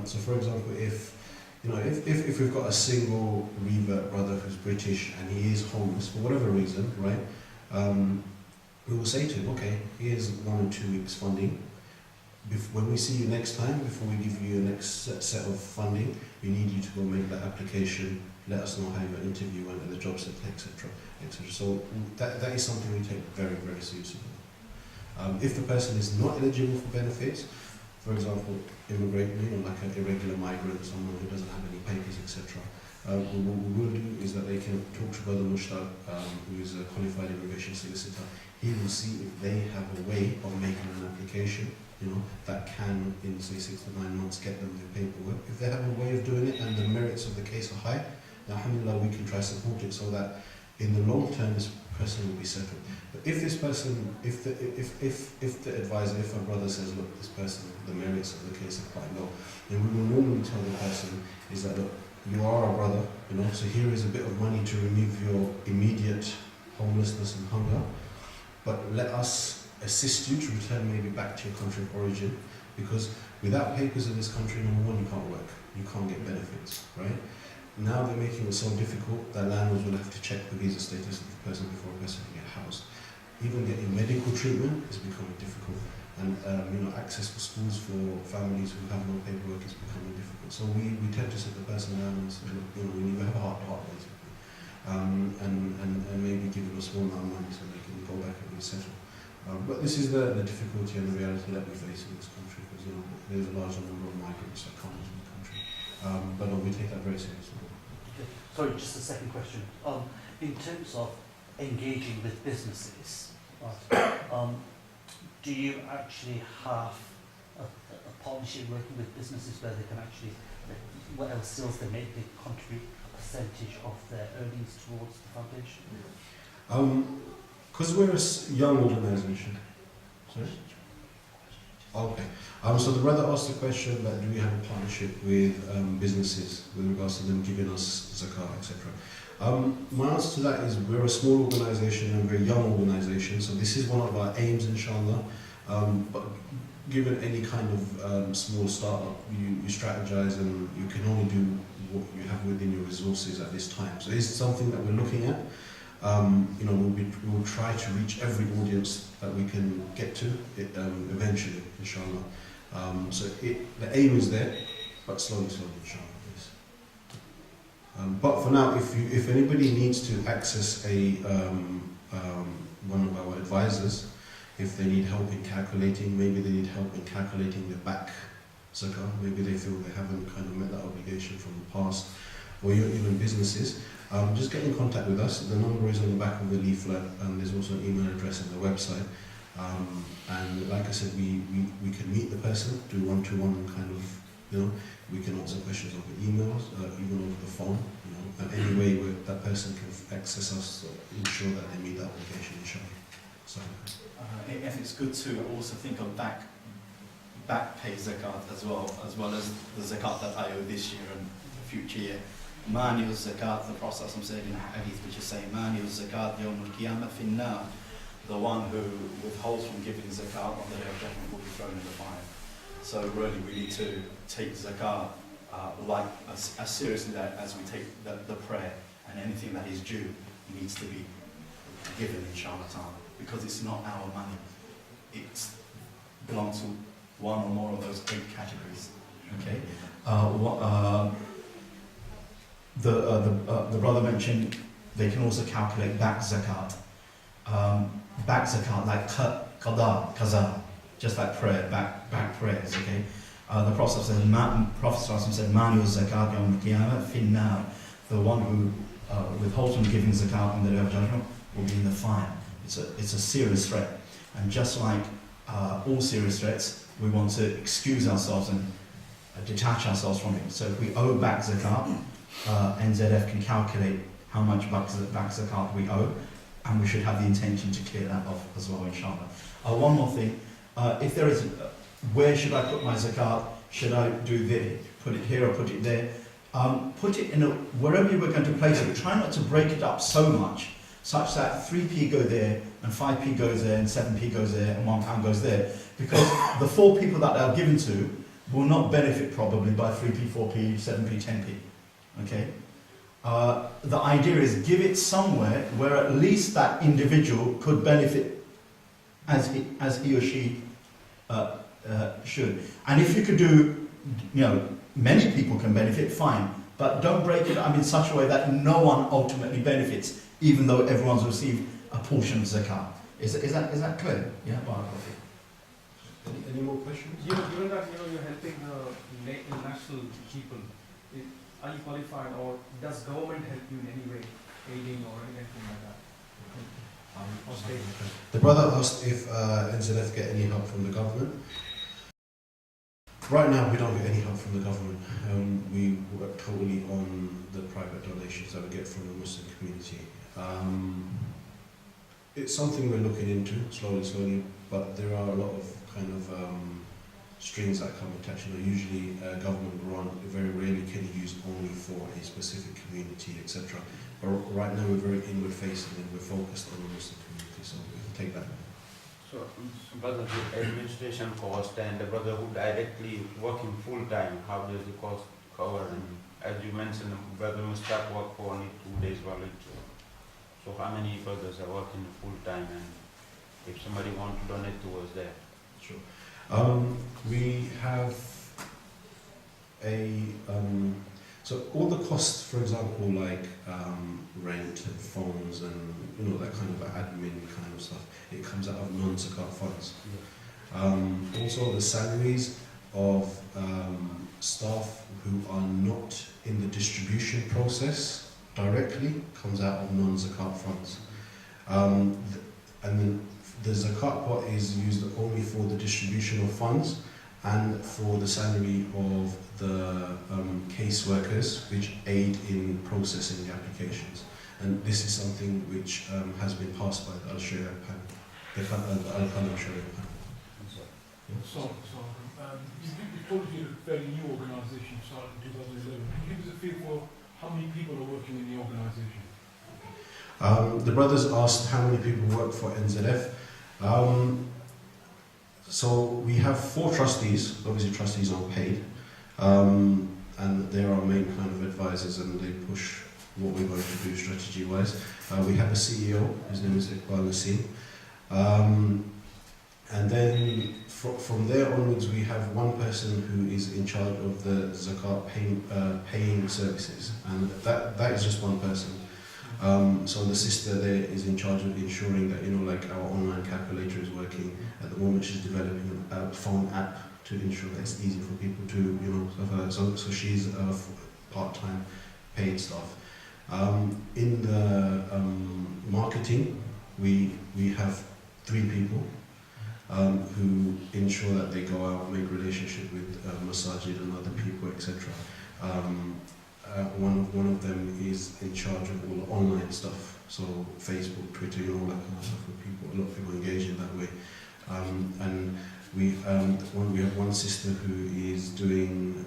for example, if we've got a single revert brother who's British and he is homeless for whatever reason, right? We will say to him, okay, here's 1 or 2 weeks funding. When we see you next time, before we give you your next set of funding, we need you to go make that application, let us know how your interview went and the job set, etc. So that is something we take very, very seriously. If the person is not eligible for benefits, for example, immigrating, like an irregular migrant, someone who doesn't have any papers, etc., what we will do is that they can talk to Brother Mushtaq, who is a qualified immigration solicitor. He will see if they have a way of making an application, that can, in say 6 to 9 months, get them their paperwork. If they have a way of doing it and the merits of the case are high, then alhamdulillah, we can try to support it so that in the long term this person will be settled. But if this person, if the advisor, if our brother says, look, this person, the merits of the case are quite low, then we will normally tell the person is that, look, you are our brother, so here is a bit of money to remove your immediate homelessness and hunger, but let us assist you to return maybe back to your country of origin, because without papers in this country, number one, you can't work, you can't get benefits, right? now they're making it so difficult that landlords will have to check the visa status of the person before a person can get housed. Even getting medical treatment is becoming difficult, and access for schools for families who have no paperwork is becoming difficult. So we tend to sit the person down and say, look, we need to have a heart basically, and maybe give them a small amount of money so they can go back and resettle. But this is the difficulty and the reality that we face in this country, because there's a large number of migrants that come into the country. But no, we take that very seriously. Okay. Sorry, just a second question. In terms of engaging with businesses, right, do you actually have a partnership working with businesses where they can actually, whatever sales they make, they contribute a percentage of their earnings towards the foundation? Because we're a young organisation. Sorry? Okay. So the brother asked the question that do we have a partnership with businesses with regards to them giving us zakat, etc. My answer to that is we're a small organisation and we're a young organisation, so this is one of our aims, inshallah. But given any kind of small startup, you strategize and you can only do what you have within your resources at this time. So it's something that we're looking at. We'll try to reach every audience that we can get to eventually, inshallah. So the aim is there, but slowly, inshallah. Yes. But for now, if anybody needs to access one of our advisors, if they need help in calculating, maybe they need help in calculating the back zakah, maybe they feel they haven't kind of met that obligation from the past, or even businesses, just get in contact with us. The number is on the back of the leaflet, and there's also an email address on the website. And like I said, we can meet the person, do one-to-one kind of, we can answer questions over emails, even over the phone, and any way where that person can access us, ensure that they meet that obligation, inshallah. So, and it's good to also think of back pay zakat as well as the zakat that I owe this year and the future year. Mani zakat, the Prophet said in hadith, which is saying, Mani zakat yawm al-qiyamah finnar, the one who withholds from giving zakat on the day of judgment will be thrown in the fire. So really we need to take zakat as seriously as we take the prayer, and anything that is due needs to be given, inshallah ta'ala, because it's not our money. It belongs to one or more of those 8 categories. Okay? The brother mentioned they can also calculate back zakat. Back zakat, like qada, qaza, just like prayer, back prayers, okay? The Prophet said, Mani zakat yawm al-qiyamah finnar, the one who withholds from giving zakat on the day of judgment will be in the fire. It's a serious threat. And just like all serious threats, we want to excuse ourselves and detach ourselves from it. So if we owe back zakat, NZF can calculate how much back zakat we owe, and we should have the intention to clear that off as well, inshallah. One more thing, if there is, where should I put my zakat? Should I do this, put it here or put it there? Put it in wherever you were going to place it. Try not to break it up so much, such that 3p go there, and 5p goes there, and 7p goes there, and £1 goes there. Because the 4 people that they're given to will not benefit probably by 3p, 4p, 7p, 10p. Okay? The idea is give it somewhere where at least that individual could benefit as he or she should. And if you could do, many people can benefit, fine. But don't break it up in such a way that no one ultimately benefits, even though everyone's received a portion of zakat. Is that clear? Yeah, Barakallah. Any more questions? Given that you're helping the national people, are you qualified, or does government help you in any way, aiding or anything like that? Or state? The brother asked if NZF get any help from the government. Right now, we don't get any help from the government. We work totally on the private donations that we get from the Muslim community. It's something we're looking into slowly, but there are a lot of kind of strings that come attached. Usually government grant very rarely can be used only for a specific community, etc. But right now we're very inward facing and we're focused on the Muslim community, so we can take that. So, brother, the administration cost and the brother who directly working full time, how does the cost cover? And as you mentioned, Brother Mustaq work for only 2 days volunteer. So how many brothers are working full time, and if somebody want to donate towards that? Sure. We have a so all the costs, for example, like rent and phones and that kind of admin kind of stuff, it comes out of non-zakat funds. Also, the salaries of staff who are not in the distribution process directly comes out of non-zakat funds. And then the zakat pot is used only for the distribution of funds and for the salary of the caseworkers which aid in processing the applications. And this is something which has been passed by the Al-Sharia panel, the Al-Qalam Sharia panel. So, you told us you're a very new organisation, started in 2011. Can you give us a feel for how many people are working in the organisation? The brothers asked how many people work for NZF. So we have 4 trustees. Obviously, trustees are paid, and they're our main kind of advisors, and they push what we're going to do strategy-wise. We have a CEO. His name is Iqbal Nassim. And then from there onwards, we have one person who is in charge of the zakat paying services, and that is just one person. So the sister there is in charge of ensuring that like our online calculator is working. At the moment, she's developing a phone app to ensure that it's easy for people to so she's part-time paid staff. In the marketing, we have 3 people. Who ensure that they go out, make relationship with masajid and other people, etc. One of them is in charge of all the online stuff, so Facebook, Twitter, all that kind of stuff. A lot of people engage in that way. And we have one sister who is doing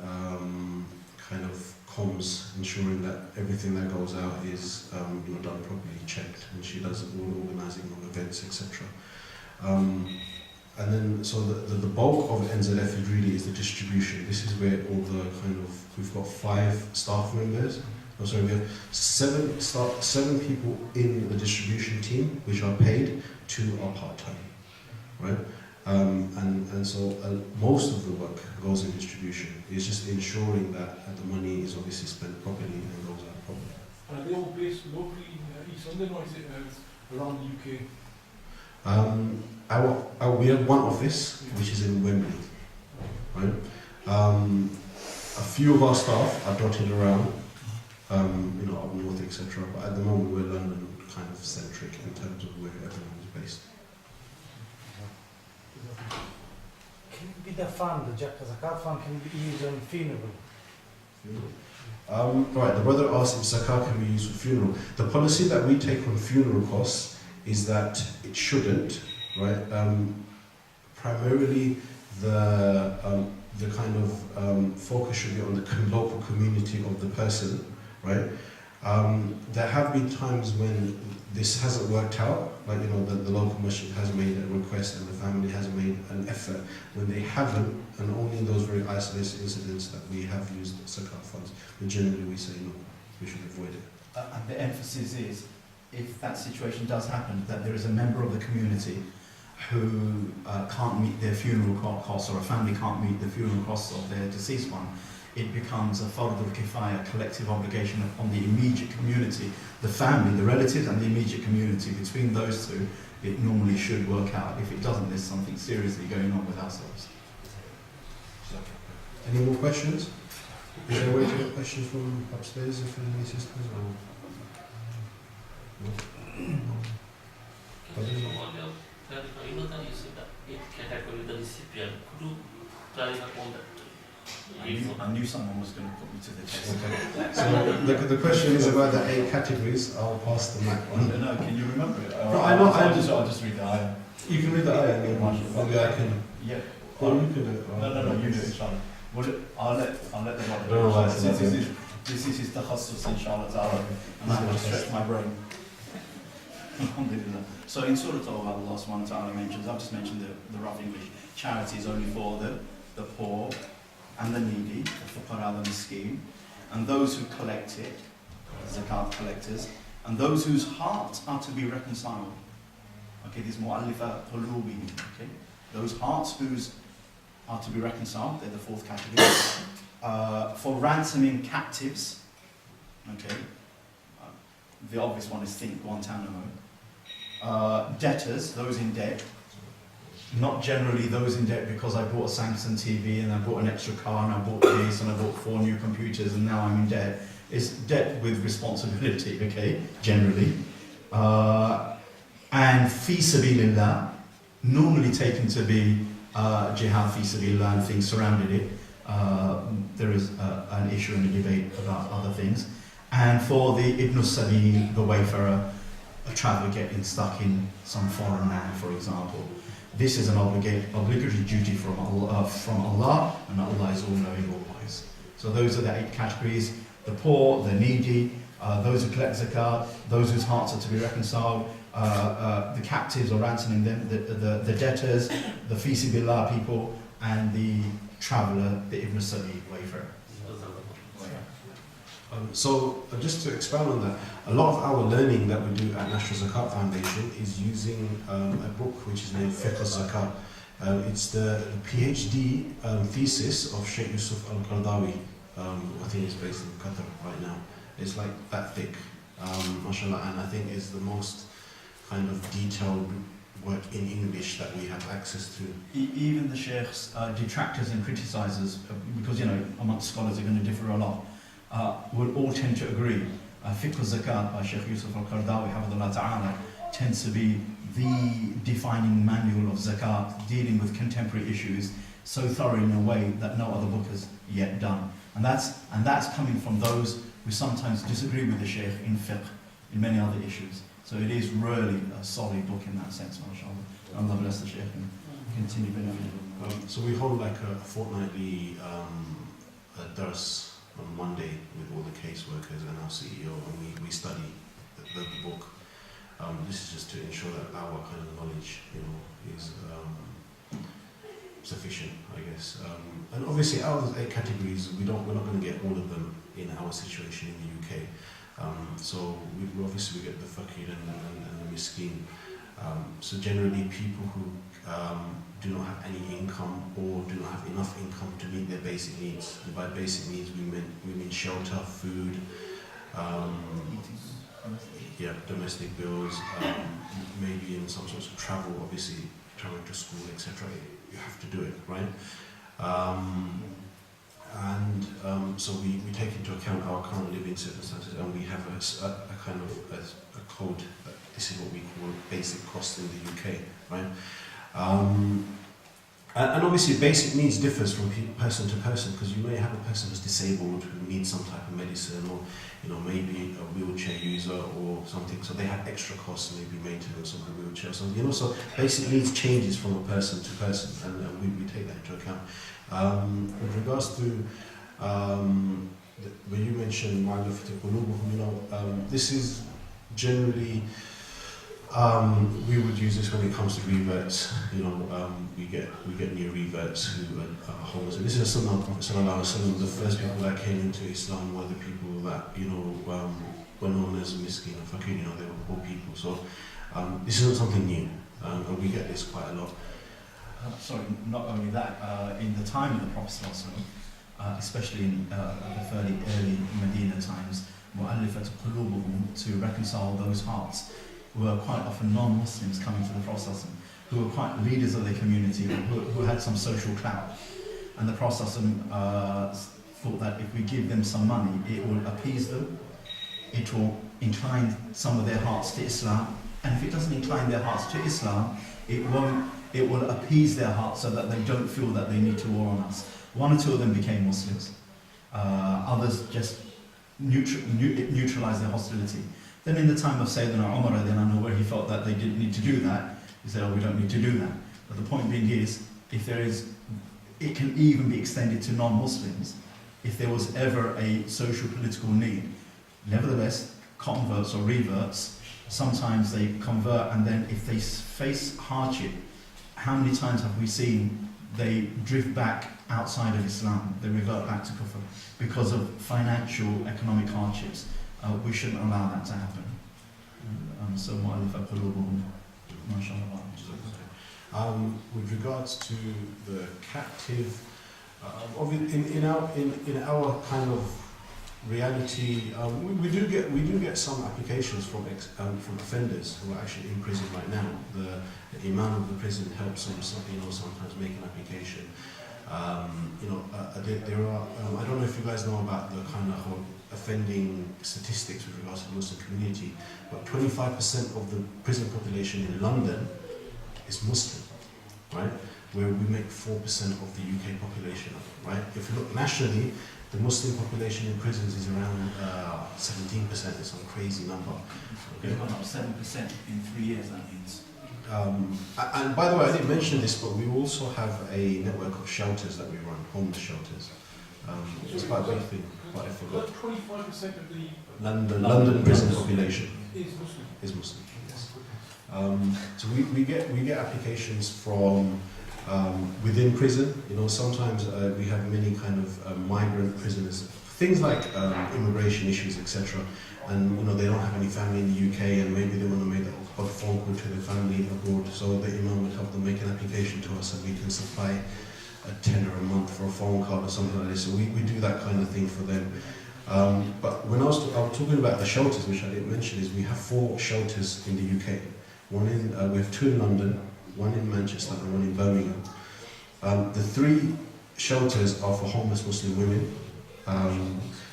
kind of comms, ensuring that everything that goes out is done properly, checked, and she does all the organising of events, etc. And then, so the bulk of NZF really is the distribution. This is where all the we've got 5 staff members. Oh, sorry, we have 7 people in the distribution team, which are paid, 2 are part-time, right? And so most of the work goes in distribution. It's just ensuring that the money is obviously spent properly and goes out properly. And are they all based locally in East London, or is it around the UK? We have one office, which is in Wembley, right? A few of our staff are dotted around, up north, etc. But at the moment, we're London kind of centric in terms of where everyone is based. Can it be the fund, the zakat fund, can be used on funeral? Right, the brother asked if zakat can be used for funeral. The policy that we take on funeral costs is that it shouldn't, right? Primarily, the kind of focus should be on the local community of the person, right? There have been times when this hasn't worked out, like the local masjid has made a request and the family has made an effort. When they haven't, and only in those very isolated incidents that we have used zakat funds, but generally we say no, we should avoid it. And the emphasis is, if that situation does happen, that there is a member of the community who can't meet their funeral costs, or a family can't meet the funeral costs of their deceased one, it becomes a fard al-kifaya, collective obligation on the immediate community, the family, the relatives and the immediate community. Between those two, it normally should work out. If it doesn't, there's something seriously going on with ourselves. Any more questions? Is there a way to get questions from upstairs if any sisters or? You know that you said that 8 category, the recipient. Could you clarify on that? I knew someone was going to put me to the test. Okay. So the question is about the 8 categories. I'll pass the mic on. No, can you remember it? No, I know. I'll just read the ayah. You can read the ayah and then maybe I can. Yeah. Or you can do it. No, you do it, inshallah. Well, I'll let the brother No, do it. I see. This is his takhassus, inshallah ta'ala, and I'm going to stretch my brain. Alhamdulillah. So in Surah Allah subhanahu wa ta'ala mentions, I've just mentioned the rough English, charity is only for the poor and the needy, the fuqara, the miskin, and those who collect it, zakat collectors, and those whose hearts are to be reconciled. Okay, these mu'allifa qulubihim, okay? Those hearts whose are to be reconciled, they're the fourth category. For ransoming captives, okay? The obvious one is think Guantanamo. Debtors, those in debt. Not generally those in debt because I bought a Samsung TV and I bought an extra car and I bought this and I bought 4 new computers and now I'm in debt. It's debt with responsibility, okay, generally. And fi sabilillah, normally taken to be jihad fi sabilillah and things surrounded it. There is an issue and a debate about other things. And for the Ibn Sabil, the wayfarer, a traveller getting stuck in some foreign land, for example. This is an obligatory duty from Allah, and Allah is all-knowing, all-wise. So those are the 8 categories: the poor, the needy, those who collect zakat, those whose hearts are to be reconciled, the captives or ransoming them, the debtors, the fi sabilillah people, and the traveller, the Ibn Sabil, wayfarer. So just to expand on that, a lot of our learning that we do at National Zakat Foundation is using a book which is named Fiqh al-Zakat. It's the PhD thesis of Sheikh Yusuf al-Qaradawi. I think it's based in Qatar right now. It's like that thick, mashallah, and I think it's the most kind of detailed work in English that we have access to. Even the sheikh's detractors and criticisers, because amongst scholars are going to differ a lot, will all tend to agree. Fiqh al-Zakat by Sheikh Yusuf al-Qaradawi, hafidhullah ta'ala, tends to be the defining manual of zakat, dealing with contemporary issues so thorough in a way that no other book has yet done. And that's coming from those who sometimes disagree with the sheikh in fiqh, in many other issues. So it is really a solid book in that sense, mashallah. Allah bless the sheikh and continue benefiting. So we hold like a fortnightly dars on Monday with all the caseworkers and our CEO, and we study the book. This is just to ensure that our kind of knowledge, is sufficient, I guess. And obviously, out of those 8 categories, we're not going to get all of them in our situation in the UK. So we obviously get the fakir and the miskin. So generally, people who do not have any income or do not have enough income to meet their basic needs. And by basic needs, we mean shelter, food, domestic bills, maybe in some sorts of travel, obviously traveling to school, etc. You have to do it, right? So we take into account our current living circumstances, and we have a kind of a code that this is what we call basic costs in the UK, right? And obviously basic needs differs from person to person, because you may have a person who's disabled who needs some type of medicine, or maybe a wheelchair user or something, so they have extra costs, maybe maintenance of the wheelchair or something, so basic needs changes from a person to person, and we take that into account. With regards to when you mentioned mu'allafat qulubuhum, this is generally we would use this when it comes to reverts. We get new reverts who are homeless. And this is a sunnah of Prophet sallallahu alaihi wasallam. The first people that came into Islam were the people that were known as miskin or fakir. They were poor people. So this isn't something new, and we get this quite a lot. Not only that, in the time of the Prophet ﷺ, especially in the fairly early Medina times, mu'allafat qulubuhum, to reconcile those hearts, were quite often non-Muslims coming to the Prophet ﷺ, who were quite leaders of their community, who had some social clout. And the Prophet ﷺ thought that if we give them some money, it will appease them, it will incline some of their hearts to Islam, and if it doesn't incline their hearts to Islam, it will appease their hearts so that they don't feel that they need to war on us. 1 or 2 of them became Muslims. Others just neutralized their hostility. Then in the time of Sayyidina Umar, where he felt that they didn't need to do that, he said, we don't need to do that. But the point being is, it can even be extended to non-Muslims if there was ever a social political need. Nevertheless, converts or reverts, sometimes they convert, and then if they face hardship, how many times have we seen they drift back outside of Islam, they revert back to kufr because of financial, economic hardships. We shouldn't allow that to happen. So mu'allifa qulubuhum, mashallah. With regards to the captive, in our kind of reality, we do get some applications from offenders who are actually in prison right now. The imam of the prison helps them, sometimes make an application. There are. I don't know if you guys know about the kind of whole offending statistics with regards to the Muslim community, but 25% of the prison population in London is Muslim, right? Where we make 4% of the UK population, right? If you look nationally, the Muslim population in prisons is around 17%. It's some crazy number. Okay? We've gone up 7% in 3 years, that means. And by the way, I didn't mention this, but we also have a network of shelters that we run, homeless shelters. It's quite a big thing, but I forgot. 25% of the London prison population is Muslim. is Muslim. Yes. So we get applications from within prison. Sometimes we have many kind of migrant prisoners, things like immigration issues, etc. And they don't have any family in the UK, and maybe they want to make a phone call to their family abroad. So the imam would help them make an application to us, and we can supply a tenner a month for a phone call or something like this. So we do that kind of thing for them. But when I was talking about the shelters, which I didn't mention, is we have 4 shelters in the UK. We have 2 in London, 1 in Manchester, and 1 in Birmingham. The 3 shelters are for homeless Muslim women.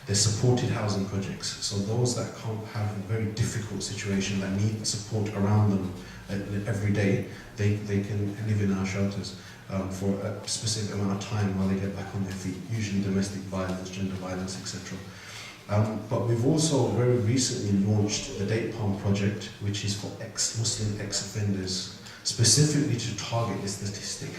They're supported housing projects, so those that have a very difficult situation, that need support around them every day, they can live in our shelters for a specific amount of time while they get back on their feet, usually domestic violence, gender violence, etc. But we've also very recently launched the Date Palm Project, which is for ex-Muslim ex-offenders, specifically to target this statistic.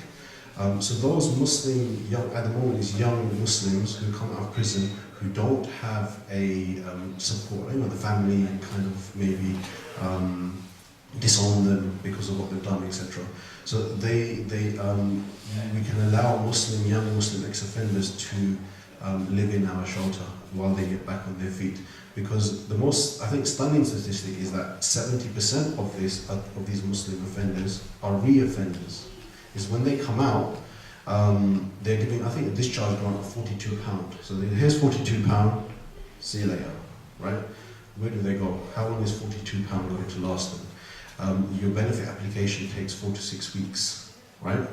So those Muslim, at the moment, is young Muslims who come out of prison who don't have a support, the family kind of maybe disown them because of what they've done, etc. So we can allow young Muslim ex-offenders to live in our shelter while they get back on their feet. Because the most, I think, stunning statistic is that 70% of these Muslim offenders are re-offenders. Is when they come out, they're giving, I think, a discharge grant of £42. So here's £42, see you later, right? Where do they go? How long is £42 going to last them? Your benefit application takes 4 to 6 weeks, right?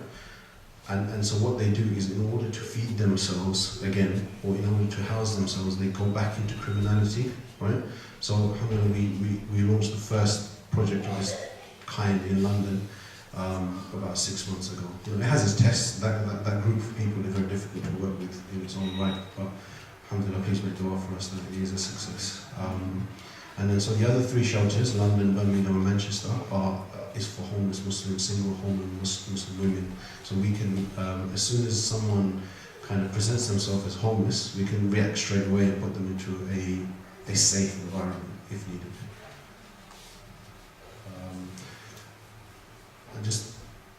And so what they do is, in order to feed themselves again, or in order to house themselves, they go back into criminality, right? So we launched the first project of this kind in London about 6 months ago. It has its tests. That group of people is very difficult to work with in its own right, but alhamdulillah, please make dua for us that it is a success. And then so the other 3 shelters, London, Birmingham and Manchester, is for homeless Muslims, single homeless Muslim women. So we can, as soon as someone kind of presents themselves as homeless, we can react straight away and put them into a safe environment if needed.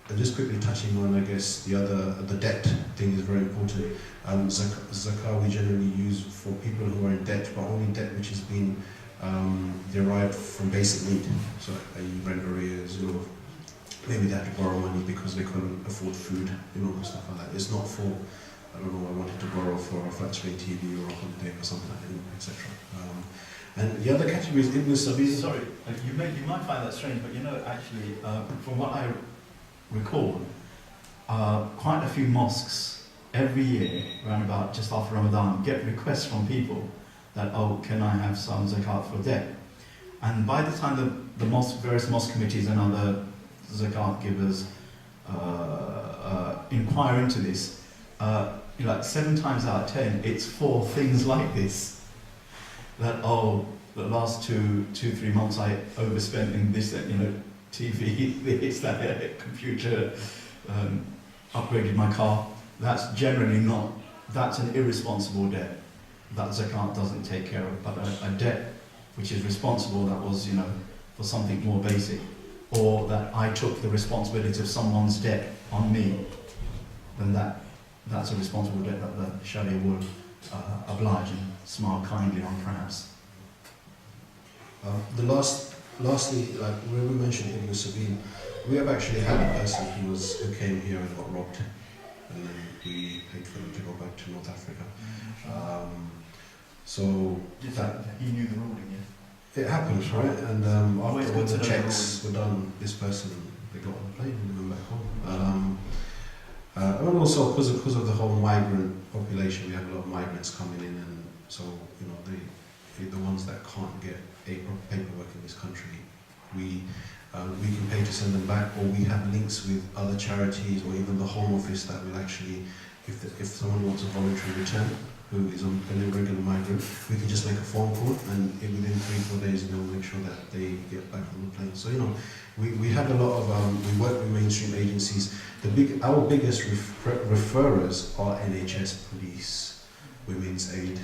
And just quickly touching on, I guess, the debt thing is very important. Zakah we generally use for people who are in debt, but only debt which has been derived from basic need. So rent arrears, maybe they had to borrow money because they couldn't afford food, stuff like that. It's not for, I don't know, I wanted to borrow for a flat screen TV or a holiday or something like that, etc. And the other category is Ibn Sabil. Sorry, you might find that strange, but actually, from what I recall, quite a few mosques every year, around about just after Ramadan, get requests from people that, can I have some zakat for debt? And by the time the various mosque committees and other zakat givers inquire into this, 7 times out of 10, it's for things like this. That, the last 2-3 months I overspent in this, TV, this, that, computer, upgraded my car. That's generally not, that's an irresponsible debt that zakat doesn't take care of. But a debt which is responsible, that was, for something more basic, or that I took the responsibility of someone's debt on me, then that's a responsible debt that the Sharia would oblige and smile kindly on, perhaps. Lastly, like when we mentioned Ibn Sabine, we have actually had a person who came here and got robbed, and then we paid for them to go back to North Africa. So that He knew the ruling, yeah. it happens, right? And Always after all good to the know checks were done, this person, they got on the plane and went back home. And also because of the whole migrant population, we have a lot of migrants coming in, and so the ones that can't get paperwork in this country, we can pay to send them back, or we have links with other charities or even the Home Office that will actually, if someone wants a voluntary return who is an irregular migrant, we can just make a phone call, and within 3-4 days they'll make sure that they get back on the plane. So we have a lot of we work with mainstream agencies. Our biggest referrers are NHS, police, women's aid,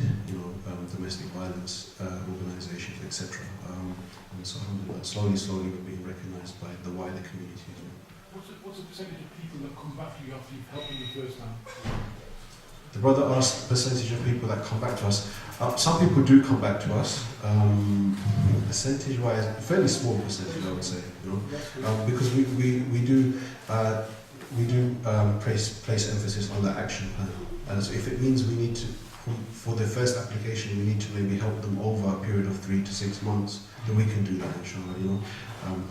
domestic violence organisations, etc. And so slowly we're being recognised by the wider community as well. What's the percentage of people that come back to you after you've helped them the first time? The brother asked percentage of people that come back to us. Some people do come back to us. Percentage-wise, a fairly small percentage, I would say. Because we do place emphasis on the action plan. So if it means we need to, for the first application, we need to maybe help them over a period of 3 to 6 months, then we can do that, inshallah.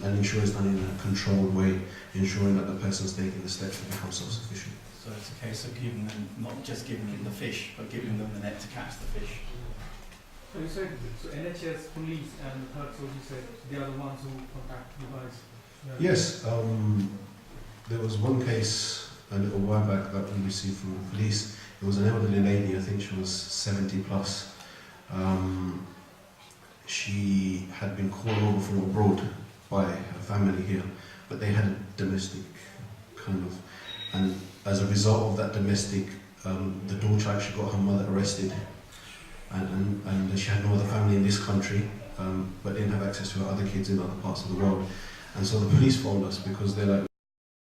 And ensure it's done in a controlled way, ensuring that the person's taking the steps to become self-sufficient. So it's a case of giving them, not just giving them the fish, but giving them the net to catch the fish. So you said, so NHS, police, and the third source, you said they are the ones who contact you guys. Yeah. Yes, there was one case a little while back that we received from the police. It was an elderly lady, I think she was 70 plus. She had been called over from abroad by her family here, but they had a domestic and as a result of that domestic, the daughter actually got her mother arrested, and she had no other family in this country, but didn't have access to her other kids in other parts of the world. And so the police phoned us because they're like,